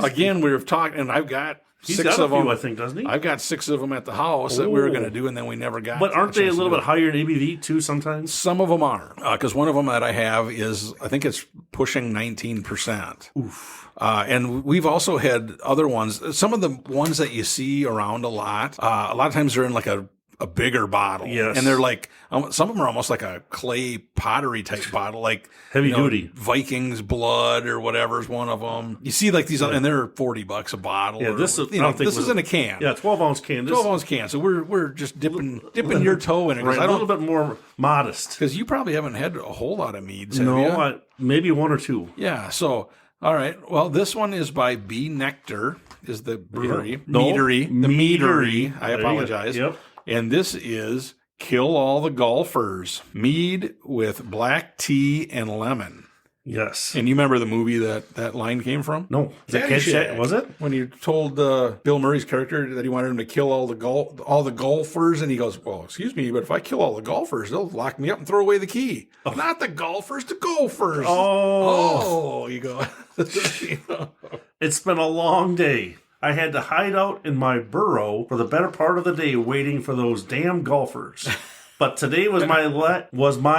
Again, we were talking, and I've got. He's 6 got of a few, them. I think, doesn't he? I've got 6 of them at the house that we were going to do, and then we never got. But aren't they a little bit higher in ABV too? Sometimes some of them are, because one of them that I have is, I think it's pushing 19%. Oof. And we've also had other ones. Some of the ones that you see around a lot of times they're in like a bigger bottle. Yes. And they're like, some of them are almost like a clay pottery type bottle, like heavy duty Vikings blood or whatever is one of them. You see like these, and they're $40 a bottle. Yeah, this is, this is in a can. Yeah, 12-ounce can. 12-ounce can. So we're just dipping your toe in it. Right, a little bit more modest. Because you probably haven't had a whole lot of meads, have you? Maybe 1 or 2. Yeah, so, all right. Well, this one is by Bee Nectar, is the brewery. Yeah. Meadery. I apologize. Yep. And this is Kill All the Golfers, mead with black tea and lemon. Yes. And you remember the movie that line came from? No. Was it? When you told Bill Murray's character that he wanted him to kill all the golfers, and he goes, well, excuse me, but if I kill all the golfers, they'll lock me up and throw away the key. Oh. Not the golfers, the gophers. Oh, you go. It's been a long day. I had to hide out in my burrow for the better part of the day waiting for those damn golfers. But today was my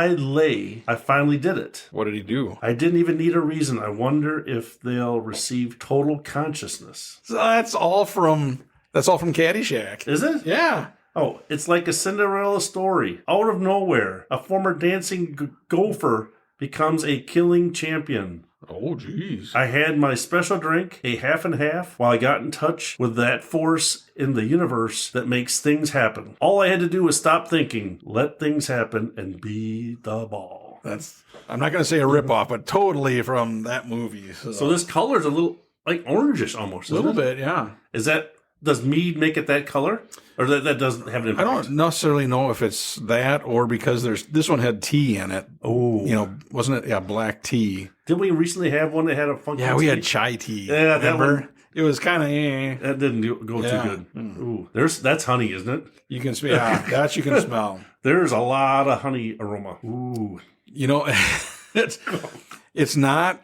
lay. I finally did it. What did he do? I didn't even need a reason. I wonder if they'll receive total consciousness. So that's all from That's all from Caddyshack. Is it? Yeah. Oh, it's like a Cinderella story. Out of nowhere, a former dancing gopher becomes a killing champion. Oh, geez. I had my special drink, a half and half, while I got in touch with that force in the universe that makes things happen. All I had to do was stop thinking, let things happen, and be the ball. I'm not going to say a ripoff, but totally from that movie. So this color's a little like orangish almost. A little bit, yeah. Does Mead make it that color? Or that doesn't have an impact? I don't necessarily know if it's that or because this one had tea in it. Oh. Wasn't it? Yeah, black tea. Didn't we recently have one that had a funky Yeah, we tea? had chai tea. Yeah, that one. It was kind of That didn't go too good. Ooh, that's honey, isn't it? You can smell. Yeah, that you can smell. There's a lot of honey aroma. Ooh. It's not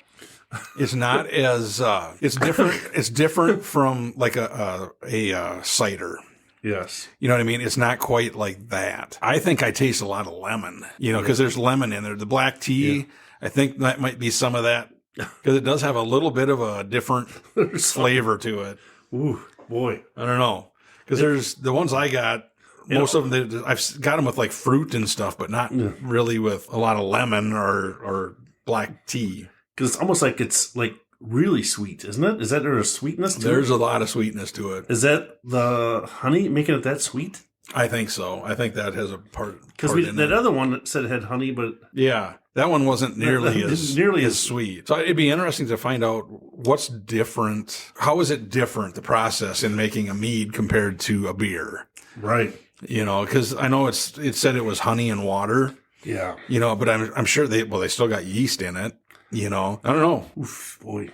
as it's different. It's different from like a cider. Yes. You know what I mean? It's not quite like that. I think I taste a lot of lemon, because there's lemon in there. The black tea, I think that might be some of that because it does have a little bit of a different flavor to it. Ooh, boy. I don't know. Because there's the ones I got, most of them, I've got them with like fruit and stuff, but not really with a lot of lemon or black tea. Because it's almost like it's like really sweet, isn't it? Is that there a sweetness to it? There's a lot of sweetness to it. Is that the honey making it that sweet? I think so. I think that has a part. Because that other one that said it had honey, but yeah, that one wasn't nearly as sweet. So it'd be interesting to find out what's different. How is it different, the process in making a mead compared to a beer? Right. Because I know it said it was honey and water. Yeah. But I'm sure they still got yeast in it. I don't know. Oof, boy.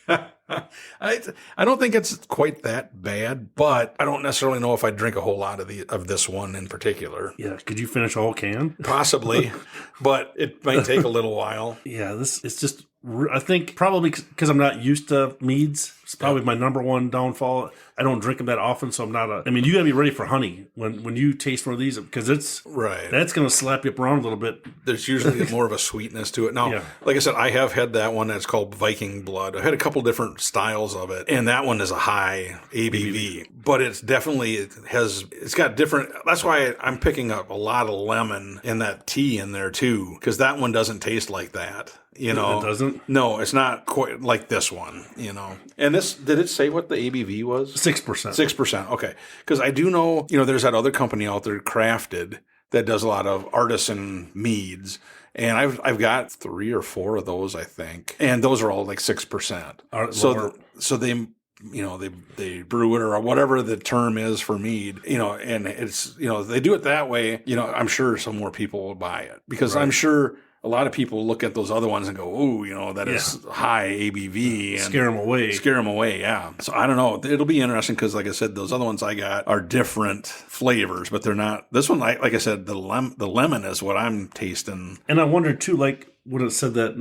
I don't think it's quite that bad, but I don't necessarily know if I'd drink a whole lot of this one in particular. Yeah, could you finish a whole can? Possibly, but it might take a little while. Yeah, it's just, I think probably because I'm not used to meads. It's probably my number one downfall. I don't drink them that often, so I'm not you got to be ready for honey when you taste one of these because it's right. That's going to slap you up around a little bit. There's usually more of a sweetness to it. Now, like I said, I have had that one that's called Viking Blood. I've had a couple different styles of it, and that one is a high ABV, but it's got different. That's why I'm picking up a lot of lemon and that tea in there too, because that one doesn't taste like that. It doesn't? No, it's not quite like this one, And this, did it say what the ABV was? 6%. 6%. Okay. Because I do know, there's that other company out there, Crafted, that does a lot of artisan meads. And I've got 3 or 4 of those, I think. And those are all like 6%. So they brew it or whatever the term is for mead, and it's, they do it that way. I'm sure some more people will buy it because I'm sure a lot of people look at those other ones and go, "Oh, that is high ABV," and scare them away. Yeah. So I don't know. It'll be interesting because, like I said, those other ones I got are different flavors, but they're not. This one, like I said, the lemon is what I'm tasting. And I wonder too, like when it said that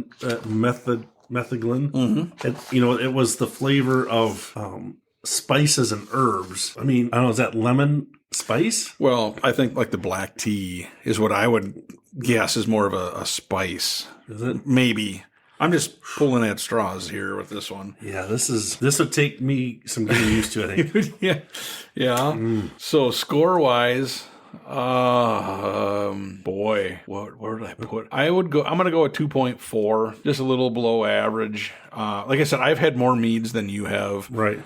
methylene, it was the flavor of spices and herbs. I mean, I don't know, is that lemon spice? Well, I think like the black tea is what I would guess is more of a spice. Is it? Maybe. I'm just pulling at straws here with this one. Yeah, this would take me some getting used to, I think. Yeah. So score-wise, boy, where did I put? I'm going to go with 2.4, just a little below average. Like I said, I've had more meads than you have. Right.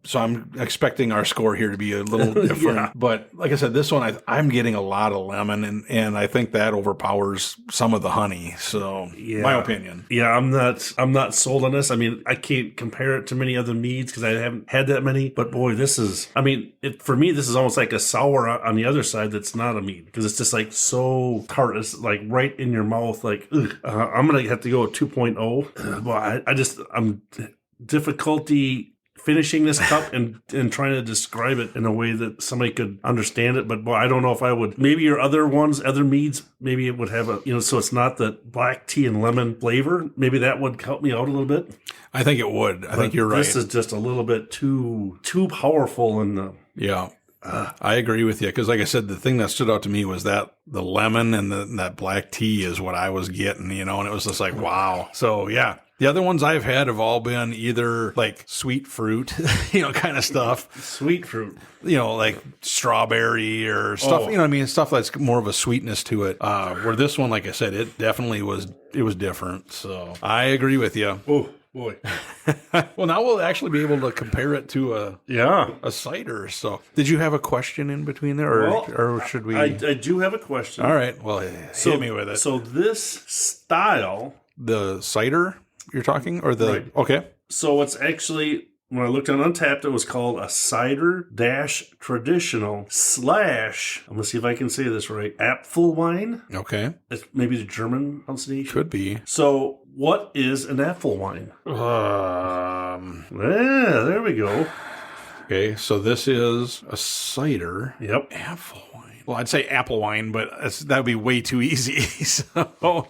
So I'm expecting our score here to be a little different. Yeah. But like I said, this one, I'm getting a lot of lemon, and I think that overpowers some of the honey. So my opinion. Yeah, I'm not sold on this. I mean, I can't compare it to many other meads because I haven't had that many. But boy, for me, this is almost like a sour on the other side that's not a mead because it's just like so tart. It's like right in your mouth. Like, I'm going to have to go with 2.0. Well, I'm difficulty finishing this cup and trying to describe it in a way that somebody could understand it. But boy, I don't know if I would. Maybe your other meads, maybe it would have so it's not the black tea and lemon flavor. Maybe that would help me out a little bit. I think it would. I think you're right. This is just a little bit too powerful in the. Yeah. I agree with you because, like I said, the thing that stood out to me was that the lemon and that black tea is what I was getting, and it was just like, wow. So, yeah. The other ones I've had have all been either like sweet fruit, kind of stuff. Sweet fruit. Like strawberry or stuff, what I mean? Stuff that's more of a sweetness to it. Where this one, like I said, it definitely was different. So I agree with you. Oh, boy. Well, now we'll actually be able to compare it to a cider. So did you have a question in between there or should we? I do have a question. All right. Well, hit me with it. So this style. The cider you're talking or the, right. Okay. So it's actually, when I looked on Untapped, it was called a cider traditional / I'm going to see if I can say this right, Apfelwein. Okay. It's maybe the German pronunciation. Could be. So what is an Apfelwein? There we go. Okay, so this is a cider. Yep. Apfelwein. Well, I'd say apple wine, but that would be way too easy. So,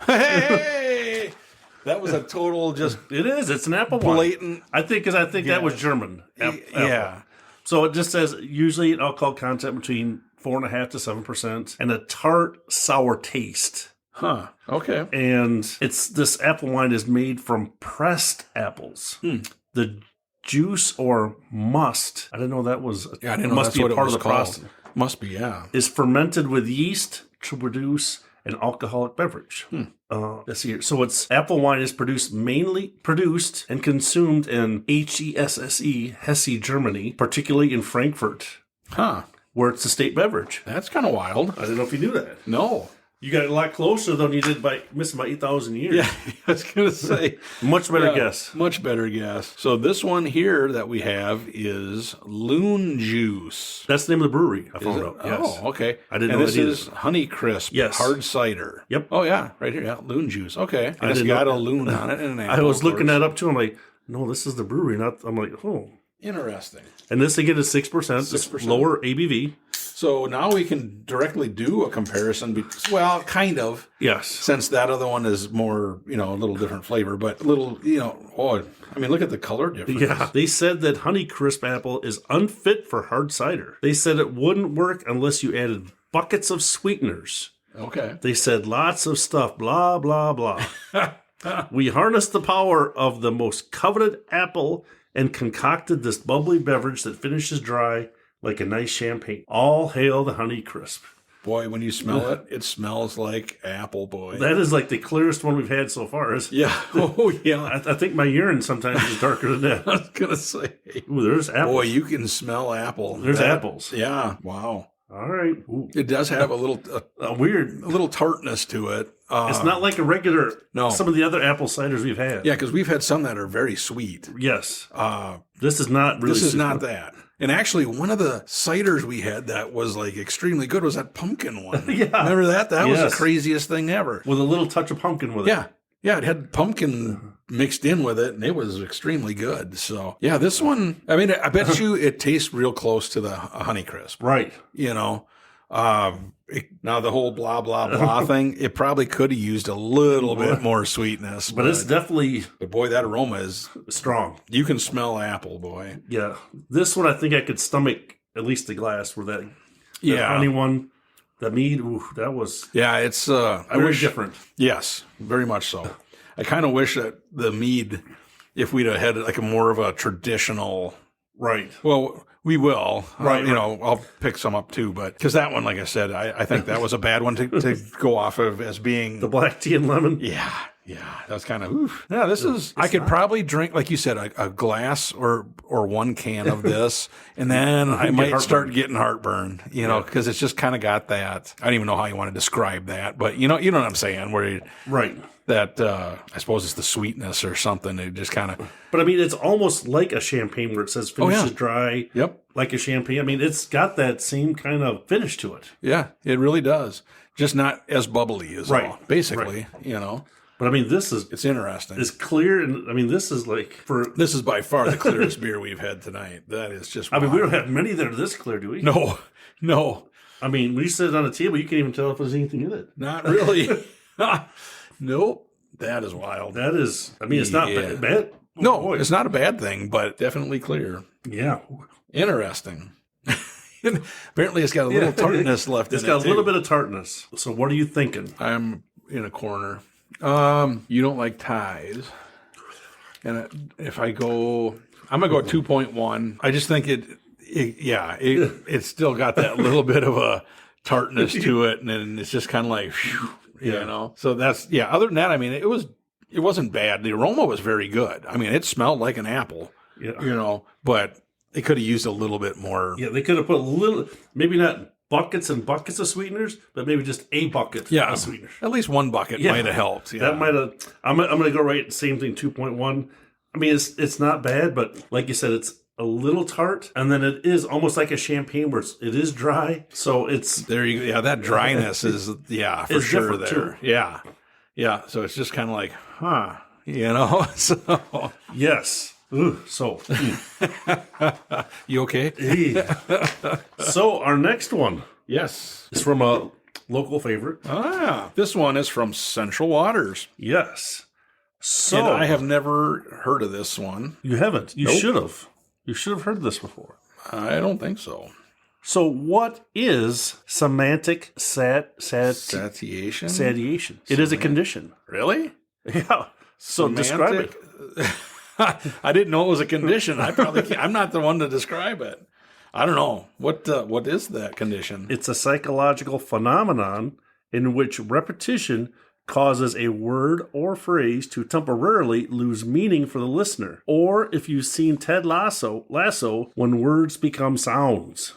hey! That was a total just. It is. It's an apple blatant. Wine. I think that was German. Yeah. So it just says usually an alcohol content between 4.5% to 7%, and a tart sour taste. Huh. Okay. And this apple wine is made from pressed apples. The juice or must. I didn't know that was. Yeah, I didn't know must that's be what a part it was of the called. process. Must be. Yeah. Is fermented with yeast to produce an alcoholic beverage. Let's see here. So apple wine is mainly produced and consumed in Hesse, Germany, particularly in Frankfurt. Huh. Where it's a state beverage. That's kind of wild. I didn't know if you knew that. No. You got it a lot closer than you did by missing by 8,000 years. Yeah, I was going to say. Much better guess. Much better guess. So this one here that we have is Loon Juice. That's the name of the brewery, I found out. Yes. Oh, okay. I didn't know that this either. is Honey Crisp hard cider. Yep. Oh, yeah. Right here. Yeah. Loon Juice. Okay. And it's got a loon on it. And an apple, I was looking that up too. I'm like, no, this is the brewery. I'm like, oh. Interesting. And this again is 6%. 6%. Lower ABV. So now we can directly do a comparison. Kind of. Yes. Since that other one is more, a little different flavor, but look at the color difference. Yeah. They said that Honeycrisp apple is unfit for hard cider. They said it wouldn't work unless you added buckets of sweeteners. Okay. They said lots of stuff, blah, blah, blah. We harnessed the power of the most coveted apple and concocted this bubbly beverage that finishes dry like a nice champagne. All hail the Honeycrisp. Boy, when you smell it, it smells like apple, boy. That is like the clearest one we've had so far. Yeah. Oh, yeah. I think my urine sometimes is darker than that. I was going to say. Ooh, there's apples. Boy, you can smell apple. There's apples. Yeah. Wow. All right. Ooh. It does have a little tartness to it. It's not like a regular, no. Some of the other apple ciders we've had. Yeah, because we've had some that are very sweet. Yes. This is not really This is not that. And actually, one of the ciders we had that was like extremely good was that pumpkin one. Yeah. Remember that? That was the craziest thing ever. With a little touch of pumpkin with it. Yeah. Yeah, it had pumpkin mixed in with it, and it was extremely good. So, yeah, this one, I mean, I bet you it tastes real close to the Honeycrisp. Right. Now the whole blah, blah, blah thing, it probably could have used a little bit more sweetness. But it's definitely... But boy, that aroma is... strong. You can smell apple, boy. Yeah. This one, I think I could stomach at least the glass where that honey one, the mead, that was... Yeah, it's... very different. Yes, very much so. I kind of wish that the mead, if we'd have had like a more of a traditional... Right. Well... We will. Right. I'll pick some up too, but because that one, like I said, I think that was a bad one to go off of as being the black tea and lemon. Yeah. That's kind of yeah. This is. I could probably drink, like you said, a glass or one can of this, and then I might start getting heartburn. Because it's just kind of got that. I don't even know how you want to describe that, but you know what I'm saying. Right. That I suppose it's the sweetness or something. It just kind of. But I mean, it's almost like a champagne where it says finishes dry. Yep. Like a champagne. I mean, it's got that same kind of finish to it. Yeah, it really does. Just not as bubbly as all. Basically, But I mean, it's interesting. It's clear, and I mean, this is this is by far the clearest beer we've had tonight. That is just. I mean, we don't have many that are this clear, do we? No. I mean, when you sit on a table, you can't even tell if there's anything in it. Not really. Nope. That is wild. That is. I mean, it's not bad. No, it's not a bad thing, but definitely clear. Yeah. Interesting. Apparently, it's got a little tartness left in it. It's got a little bit of tartness. So what are you thinking? I'm in a corner. You don't like ties. And if I go, I'm going to go 2.1. I just think it's still got that little bit of a tartness to it. And then it's just kind of like, whew, you know. So that's, other than that, I mean, it wasn't bad. The aroma was very good. I mean, it smelled like an apple, you know, but they could have used a little bit more. Yeah, they could have put a little, maybe not buckets and buckets of sweeteners, but maybe just a bucket of sweeteners. At least one bucket might have helped. Yeah. That might have. I'm going to go right same thing, 2.1. I mean, it's not bad, but like you said, it's a little tart, and then it is almost like a champagne where it is dry. So it's there. You yeah, that dryness is for sure there. Too. Yeah. So it's just kind of like, you know. So yes. Ooh, so you okay? So our next one, yes, is from a local favorite. This one is from Central Waters. Yes. So and I have never heard of this one. You haven't. You should have. You should have heard this before. I don't think so. So what is semantic satiation? Satiation. It is a condition. Really? Yeah. So describe it. I didn't know it was a condition. I'm not the one to describe it. I don't know. What is that condition? It's a psychological phenomenon in which repetition causes a word or phrase to temporarily lose meaning for the listener. Or if you've seen Ted Lasso, when words become sounds.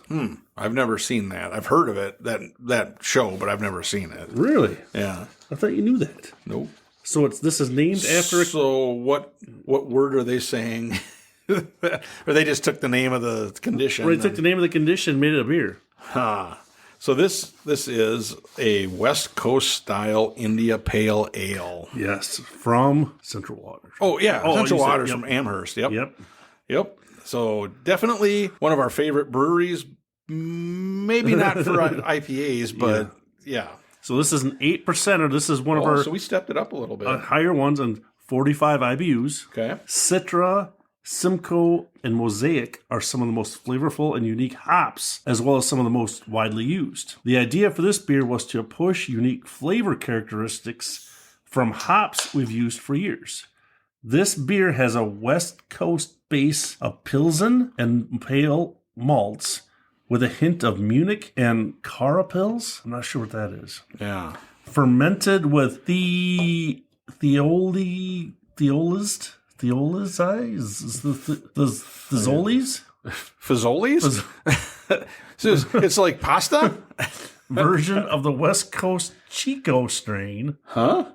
I've never seen that. I've heard of it, that show, but I've never seen it. Really? Yeah. I thought you knew that. Nope. So this is named after. So what word are they saying? Or they just took the name of the condition? Or they took the name of the condition and made it a beer. So this is a West Coast style India Pale Ale. Yes, from Central Waters. Oh yeah, Central Waters from Amherst. Yep. So definitely one of our favorite breweries. Maybe not for IPAs, but yeah. So this is an 8%er. This is one of our. So we stepped it up a little bit. Higher ones and 45 IBUs. Okay. Citra, Simcoe, and Mosaic are some of the most flavorful and unique hops, as well as some of the most widely used. The idea for this beer was to push unique flavor characteristics from hops we've used for years. This beer has a West Coast base of Pilsen and pale malts with a hint of Munich and Carapils. I'm not sure what that is. Yeah. Fermented with Theolized? Zolies? Fazoli's? It's like pasta? Version of the West Coast Chico strain. Huh?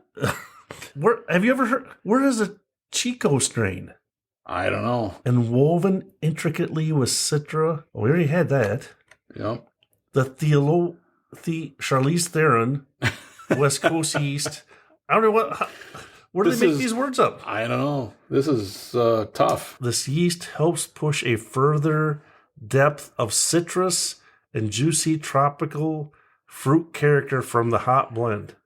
Have you ever heard? Where is a Chico strain? I don't know. And woven intricately with Citra. Oh, we already had that. Yep. The Charlize Theron, West Coast yeast. I don't know what. Where do they make these words up? I don't know. This is tough. This yeast helps push a further depth of citrus and juicy tropical fruit character from the hop blend.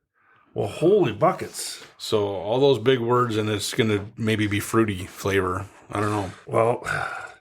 Well, holy buckets. So all those big words, and it's going to maybe be fruity flavor. I don't know. Well,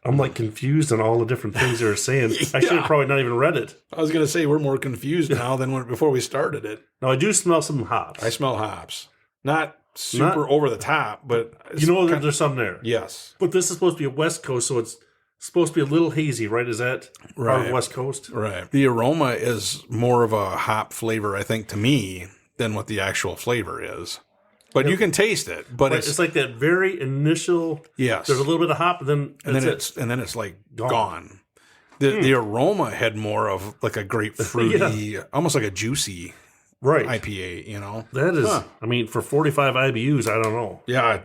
I'm like confused on all the different things they're saying. I should have probably not even read it. I was going to say we're more confused now than before we started it. Now, I do smell some hops. I smell hops. Not super over the top, but you know that there's some there. Yes. But this is supposed to be a West Coast, so it's supposed to be a little hazy, right? Is that right? West Coast? Right. The aroma is more of a hop flavor, I think, to me, than what the actual flavor is. But you can taste it. But right. It's like that very initial. Yes. There's a little bit of hop, and then it's like gone. The aroma had more of like a grapefruity, almost like a juicy IPA, you know? That is, I mean, for 45 IBUs, I don't know. Yeah,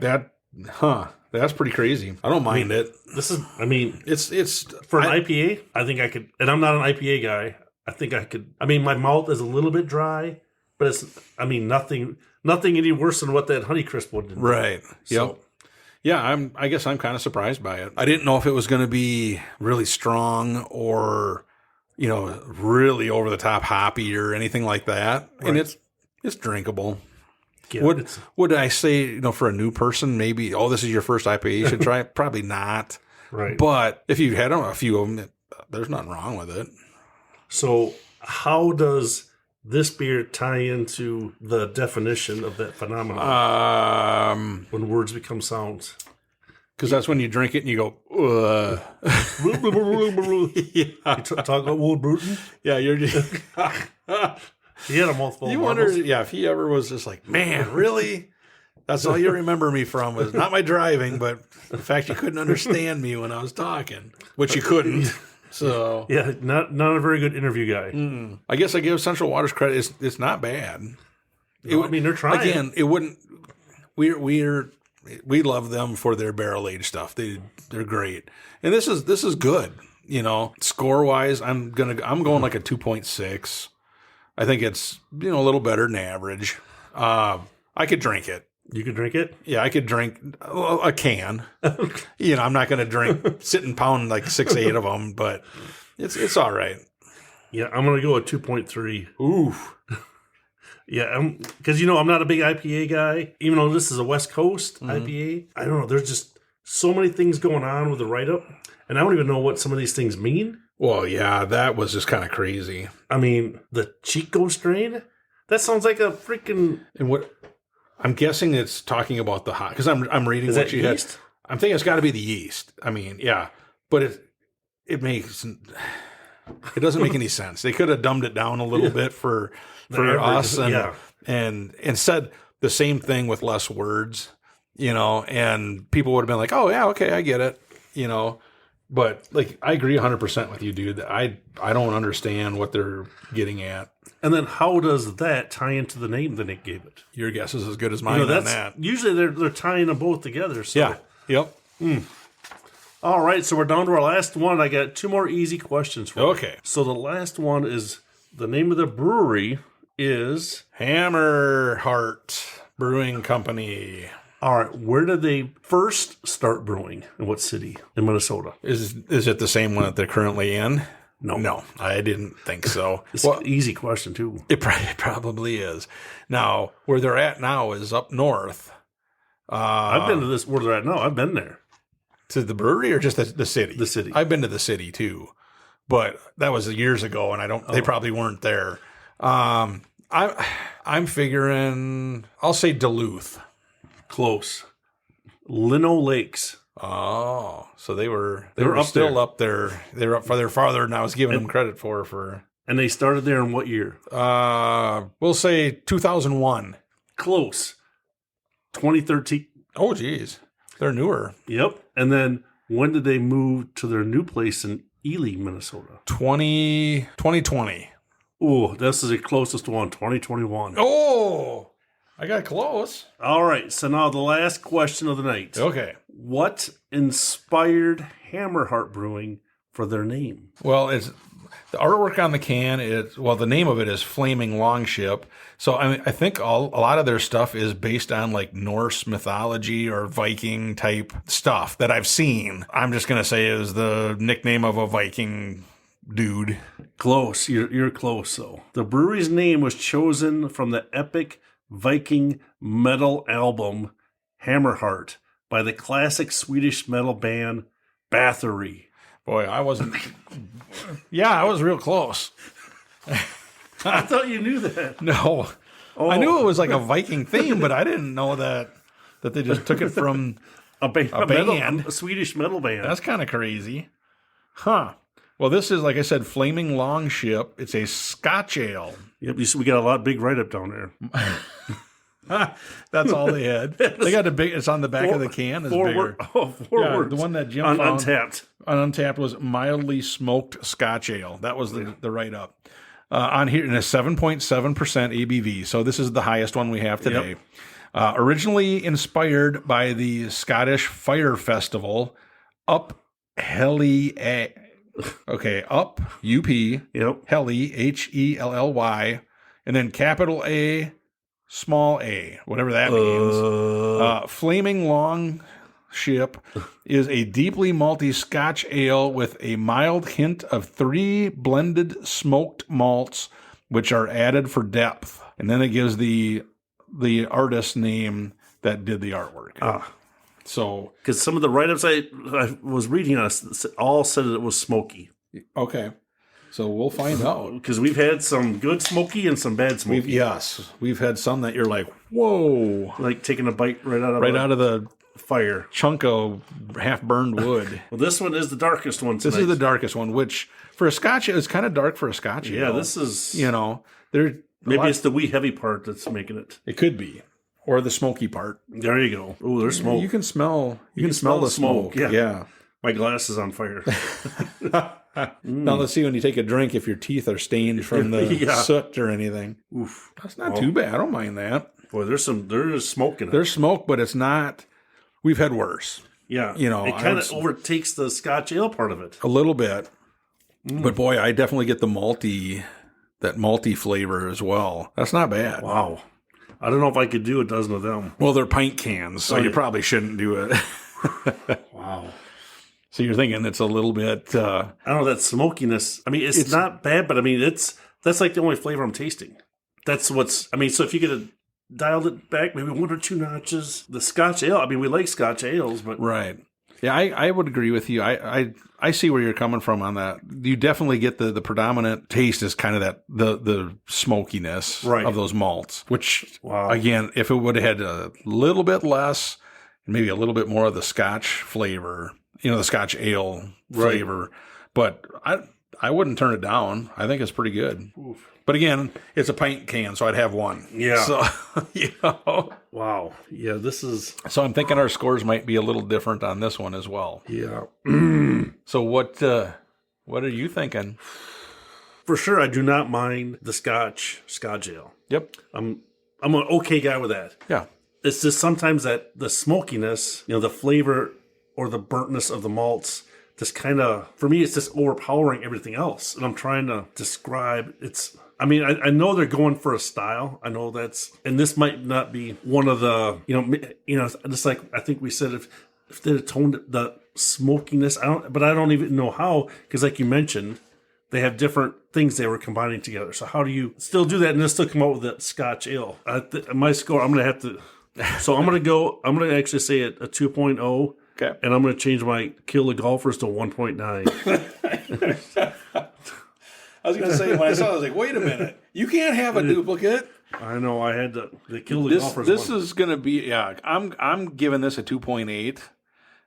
that's pretty crazy. I don't mind it. This is, I mean, it's for an IPA, I think I could, and I'm not an IPA guy. I think I could, I mean, my mouth is a little bit dry, but it's, I mean, nothing any worse than what that Honeycrisp one did. Right. So, yep. Yeah, I guess I'm kind of surprised by it. I didn't know if it was going to be really strong or, you know, really over the top hoppy or anything like that. Right. And it's drinkable. Yeah, would I say, you know, for a new person, maybe, this is your first IPA, you should try it? Probably not. Right. But if you've had a few of them, there's nothing wrong with it. So how does this beer tie into the definition of that phenomenon when words become sounds? Because that's when you drink it and you go, yeah. Talk about Will Bruton? Yeah, you're just... He had a mouthful You of wonder, marbles. if he ever was just like, man, really? That's all you remember me from was not my driving, but the fact you couldn't understand me when I was talking, which you couldn't. So Yeah, not a very good interview guy. I guess I give Central Waters credit. It's not bad. No, I mean, they're trying. Again, it wouldn't. We love them for their barrel aged stuff. They're great, and this is good. You know, score wise, I'm going like a 2.6. I think it's a little better than average. I could drink it. You could drink it? Yeah, I could drink a can. I'm not going to drink, sit and pound like 6-8 of them, but it's all right. Yeah, I'm going to go at 2.3. Ooh. Yeah, because I'm not a big IPA guy. Even though this is a West Coast IPA, I don't know. There's just so many things going on with the write-up, and I don't even know what some of these things mean. Well, yeah, that was just kind of crazy. I mean, the Chico strain? That sounds like a freaking... And what... I'm guessing it's talking about the hot, because I'm reading Is what that you yeast? had. I'm thinking it's got to be the yeast. I mean, yeah, but it doesn't make any sense. They could have dumbed it down a little bit for us and said the same thing with less words, and people would have been like, oh yeah, okay, I get it, But like, I agree 100% with you, dude. I don't understand what they're getting at. And then how does that tie into the name that Nick gave it? Your guess is as good as mine on that. Usually they're tying them both together. So. Yeah. Yep. All right, so we're down to our last one. I got 2 more easy questions for you. Okay. So the last one is, the name of the brewery is... Hammerheart Brewing Company. All right, where did they first start brewing? In what city? In Minnesota. Is it the same one that they're currently in? No, I didn't think so. It's an easy question, too. It probably is. Now, where they're at now is up north. I've been to this, where they're at now. I've been there. To the brewery or just the city? The city. I've been to the city, too. But that was years ago, and they probably weren't there. I'm figuring, I'll say Duluth. Close. Lino Lakes. Oh, so they were up still there. up there. They were up farther than I was giving them credit for. And they started there in what year? We'll say 2001. Close. 2013. Oh, geez. They're newer. Yep. And then when did they move to their new place in Ely, Minnesota? 2020. Oh, this is the closest one, 2021. Oh, I got close. All right. So now the last question of the night. Okay. What inspired Hammerheart Brewing for their name? Well, it's the artwork on the can is, the name of it is Flaming Longship. So I think a lot of their stuff is based on like Norse mythology or Viking type stuff that I've seen. I'm just going to say is the nickname of a Viking dude. Close. You're close, though. The brewery's name was chosen from the epic Viking metal album Hammerheart by the classic Swedish metal band Bathory. Boy, I wasn't... Yeah, I was real close. I thought you knew that. No. Oh. I knew it was like a Viking theme, but I didn't know that they just took it from a band. band. A Swedish metal band. That's kind of crazy. Huh. Well, this is, like I said, Flaming Longship. It's a Scotch ale. Yep, you see we got a lot big write-up down there. That's all they had. They got a big. It's on the back of the can. Is bigger. Four words. The one that Jim found Untapped. on Untapped was mildly smoked Scotch ale. That was the write up. On here, in a 7.7% ABV. So this is the highest one we have today. Yep. Originally inspired by the Scottish Fire Festival, Up Helly. Up UP. Yep. Helly HELLY, and then capital A. Small a, whatever that means. Flaming Longship is a deeply malty Scotch ale with a mild hint of 3 blended smoked malts, which are added for depth. And then it gives the artist name that did the artwork. So, because some of the write-ups I was reading on all said that it was smoky. Okay. So we'll find out. Because we've had some good smoky and some bad smoky. We've had some that you're like, whoa. Like taking a bite right out of the fire. Chunk of half-burned wood. Well, this one is the darkest one tonight. This is the darkest one, which for a Scotch, it's kind of dark for a Scotch. Yeah, this is... Maybe it's the wee heavy part that's making it. It could be. Or the smoky part. There you go. Oh, there's smoke. You can smell the smoke. Yeah. My glass is on fire. Now let's see when you take a drink if your teeth are stained from the soot or anything. Oof. That's not too bad. I don't mind that. Boy, there is smoke in it. There's smoke, but it's not. We've had worse. Yeah. It kind of overtakes the Scotch ale part of it. A little bit. But boy, I definitely get that malty flavor as well. That's not bad. Wow. I don't know if I could do a dozen of them. Well, they're pint cans, so you probably shouldn't do it. Wow. So you're thinking it's a little bit... I don't know, that smokiness. I mean, it's not bad, but I mean, that's like the only flavor I'm tasting. That's what's... I mean, so if you could have dialed it back maybe one or two notches, the Scotch ale, I mean, we like Scotch ales, but... Right. Yeah, I would agree with you. I see where you're coming from on that. You definitely get the predominant taste is kind of that the smokiness of those malts, which, again, if it would have had a little bit less, maybe a little bit more of the Scotch flavor... the Scotch ale flavor. But I wouldn't turn it down. I think it's pretty good. Oof. But again, it's a pint can, so I'd have one. Yeah. So, Wow. Yeah, this is... So I'm thinking our scores might be a little different on this one as well. Yeah. So what are you thinking? For sure, I do not mind the Scotch ale. Yep. I'm an okay guy with that. Yeah. It's just sometimes that the smokiness, the flavor... or the burntness of the malts, just kind of, for me, it's just overpowering everything else. And I'm trying to describe, I know they're going for a style. I know and this might not be one of the, just like I think we said, if they had toned the smokiness, I don't even know how, because like you mentioned, they have different things they were combining together. So how do you still do that and then still come out with that Scotch ale? My score, I'm going to have to, so I'm going to actually say a 2.0. Okay. And I'm going to change my kill the golfers to 1.9. I was going to say, when I saw it, I was like, wait a minute. You can't have a duplicate. I know. I had to kill the golfers. This is going to be, I'm giving this a 2.8.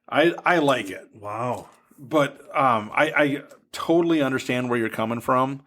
I like it. Wow. But I totally understand where you're coming from,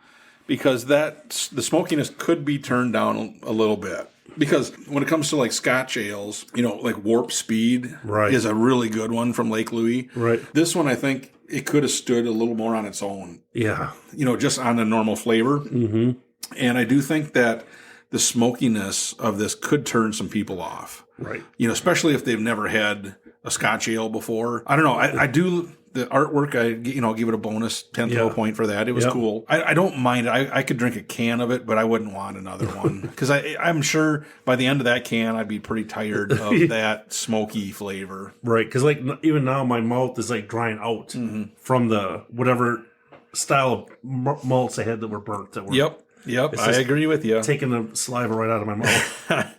because the smokiness could be turned down a little bit. Because when it comes to like Scotch ales, like Warp Speed is a really good one from Lake Louise. Right. This one, I think it could have stood a little more on its own. Yeah. Just on the normal flavor. Mm-hmm. And I do think that the smokiness of this could turn some people off. Right. Especially if they've never had a Scotch ale before. I don't know. I do... The artwork, I'll give it a bonus 10th of a point for that. It was cool. I don't mind it. I could drink a can of it, but I wouldn't want another one. Because I'm sure by the end of that can, I'd be pretty tired of that smoky flavor. Right. Because even now, my mouth is drying out from the whatever style of malts they had that were burnt. Yep. I agree with you. Taking the saliva right out of my mouth.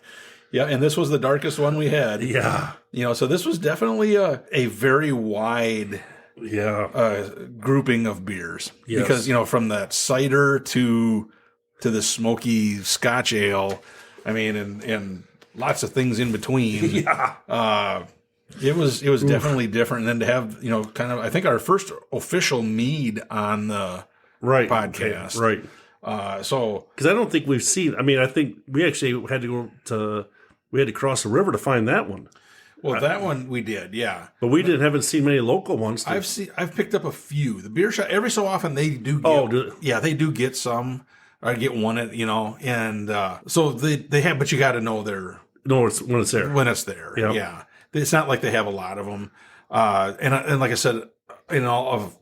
Yeah, and this was the darkest one we had. Yeah. So this was definitely a very wide... grouping of beers. Yes. Because, from that cider to the smoky Scotch ale, and lots of things in between. Yeah. It was definitely different. And then to have, kind of, I think our first official mead on the podcast. Okay. Right. So. Because I don't think we've seen, I think we actually had to we had to cross the river to find that one. Well, that one we did, yeah. But we haven't seen many local ones. I've picked up a few. The beer shop, every so often they do get, they do get some. I get one and so they have, but you got to know when it's there. When it's there, yep. Yeah. It's not like they have a lot of them. And like I said, in all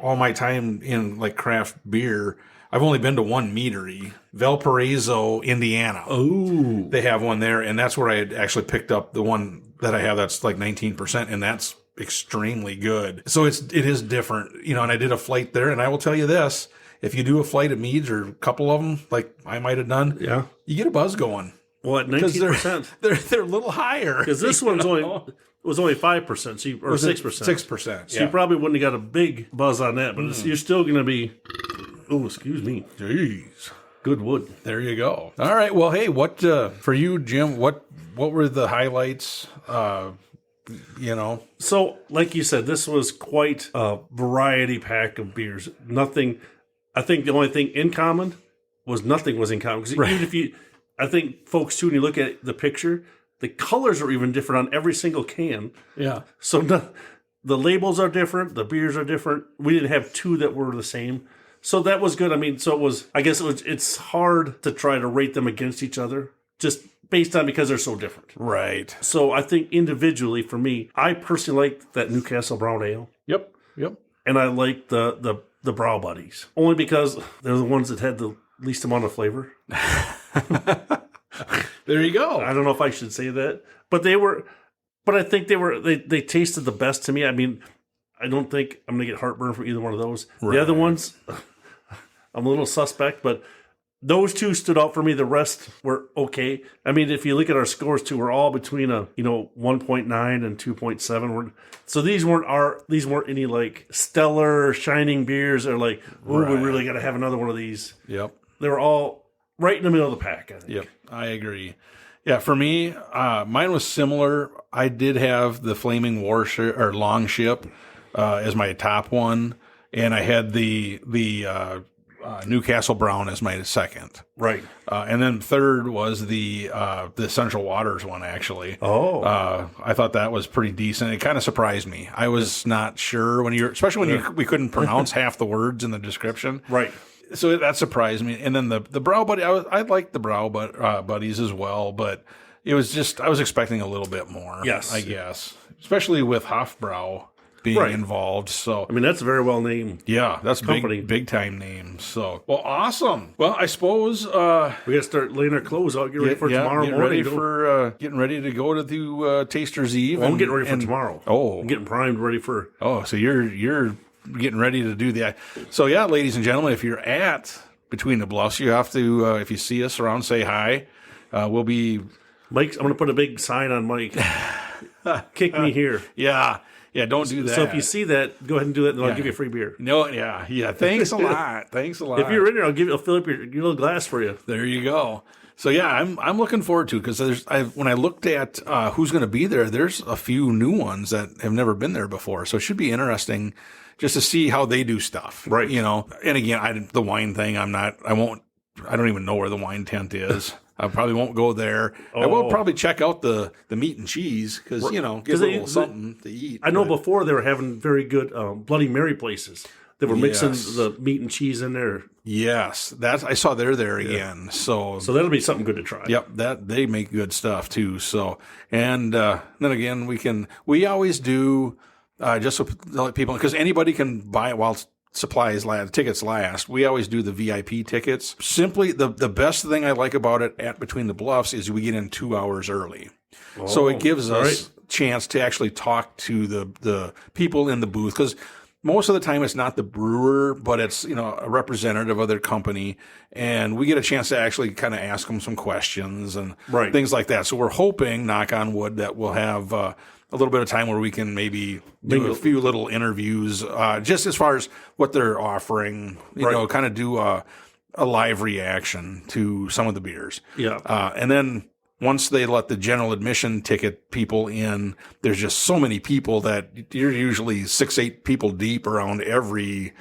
my time in like craft beer, I've only been to one meadery, Valparaiso, Indiana. Oh, they have one there, and that's where I had actually picked up the one that I have that's like 19%, and that's extremely good. So it is different, and I did a flight there, and I will tell you this: if you do a flight of meads or a couple of them, like I might have done, you get a buzz going. Well, at 19%, they're a little higher because this one's only 5%, or 6%. 6%. So you probably wouldn't have got a big buzz on that, but you're still going to be. Oh, excuse me. Jeez. Good wood. There you go. All right. Well, hey, what for you, Jim? What were the highlights? So, like you said, this was quite a variety pack of beers. Nothing. I think the only thing in common was nothing was in common. Because even I think folks too, when you look at the picture, the colors are even different on every single can. Yeah. So the labels are different. The beers are different. We didn't have two that were the same. So that was good. I mean, so it was, I guess it's hard to try to rate them against each other just based on because they're so different. Right. So I think individually for me, I personally like that Newcastle Brown Ale. Yep. And I like the Brow Buddies. Only because they're the ones that had the least amount of flavor. There you go. I don't know if I should say that. But I think they tasted the best to me. I mean, I don't think I'm going to get heartburn from either one of those. Right. The other ones, I'm a little suspect, but those two stood out for me. The rest were okay. I mean, if you look at our scores too, we're all between 1.9 and 2.7. So these weren't any like stellar shining beers or like, we really got to have another one of these. Yep. They were all right in the middle of the pack, I think. Yep. I agree. Yeah, for me, mine was similar. I did have the Flaming Warship or Longship as my top one, and I had the Newcastle Brown as my second. Right. And then third was the Essential Waters one, actually. Oh. I thought that was pretty decent. It kind of surprised me. I was not sure especially when we couldn't pronounce half the words in the description. Right. So that surprised me. And then the Brow Buddy, I liked the Brow Buddies as well, but it was just, I was expecting a little bit more. Yes. I guess. Especially with Hofbräu being involved. So I mean, that's a very well named. Yeah, that's company. big time name. So, well, awesome. Well, I suppose we got to start laying our clothes out, get ready for tomorrow morning. Getting ready to go to the Taster's Eve. Well, I'm getting ready for tomorrow. Oh, I'm getting primed, ready for. Oh, so you're getting ready to do that. So yeah, ladies and gentlemen, if you're at Between the Bluffs, you have to if you see us around, say hi. We'll be Mike. I'm going to put a big sign on Mike. Kick me here. Yeah, don't do that. So if you see that, go ahead and do it, and I'll give you a free beer. No, yeah. Thanks a lot. If you're in there, I'll fill up your little glass for you. There you go. So yeah, I'm looking forward to it because when I looked at who's going to be there, there's a few new ones that have never been there before. So it should be interesting just to see how they do stuff. Right. And again, the wine thing, I don't even know where the wine tent is. I probably won't go there. Oh. I will probably check out the meat and cheese because, get a little something to eat. I know before they were having very good Bloody Mary places. They were mixing the meat and cheese in there. Yes, I saw they're there again. So that'll be something good to try. Yep, they make good stuff too. So, and then again, we always do just so people, because anybody can buy it while tickets last. We always do the VIP tickets. Simply, the best thing I like about it at Between the Bluffs is we get in 2 hours early. Oh, so it gives us a chance to actually talk to the people in the booth, because most of the time it's not the brewer, but it's, a representative of their company. And we get a chance to actually kind of ask them some questions and things like that. So we're hoping, knock on wood, that we'll have a little bit of time where we can maybe do a few little interviews, just as far as what they're offering, kind of do a live reaction to some of the beers. Yeah. And then once they let the general admission ticket people in, there's just so many people that you're usually 6-8 people deep around every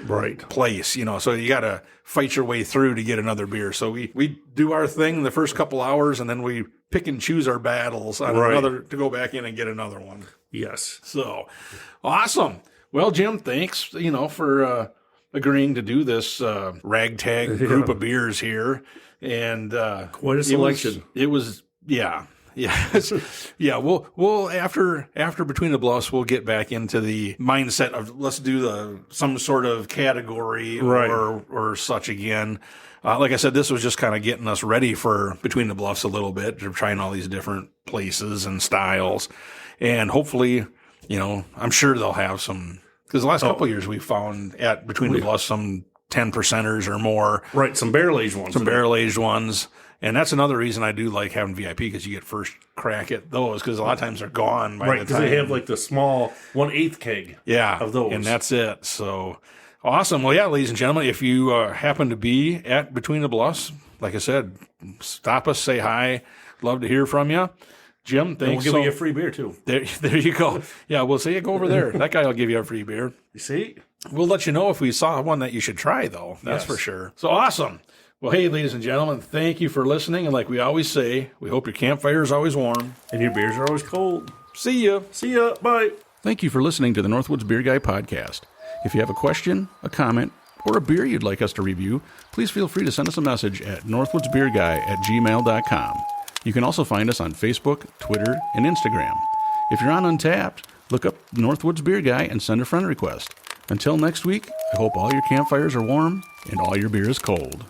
place, so you got to fight your way through to get another beer. So we do our thing the first couple hours, and then we pick and choose our battles on another to go back in and get another one. Yes. So awesome. Well, Jim, thanks, for agreeing to do this ragtag group of beers here. And quite a selection. It was Yeah. We'll after Between the Bluffs, we'll get back into the mindset of let's do some sort of category or such again. Like I said, this was just kind of getting us ready for Between the Bluffs a little bit, trying all these different places and styles, and hopefully, I'm sure they'll have some, because the last couple of years we found at Between the Bluffs some 10%ers or more, some barrel aged ones. And that's another reason I do like having VIP, because you get first crack at those, because a lot of times they're gone by the time. Because they have like the small 1/8 keg of those. And that's it. So Awesome. Well, yeah, ladies and gentlemen, if you happen to be at Between the Bluffs, like I said, stop us, say hi. Love to hear from you. Jim, And thanks. we'll give you a free beer, too. There you go. Yeah, we'll say you go over there. That guy will give you a free beer. You see? We'll let you know if we saw one that you should try, though. That's for sure. So awesome. Well, hey, ladies and gentlemen, thank you for listening. And like we always say, we hope your campfire is always warm. And your beers are always cold. See you. See ya. Bye. Thank you for listening to the Northwoods Beer Guy podcast. If you have a question, a comment, or a beer you'd like us to review, please feel free to send us a message at northwoodsbeerguy@gmail.com. You can also find us on Facebook, Twitter, and Instagram. If you're on Untapped, look up Northwoods Beer Guy and send a friend request. Until next week, I hope all your campfires are warm and all your beer is cold.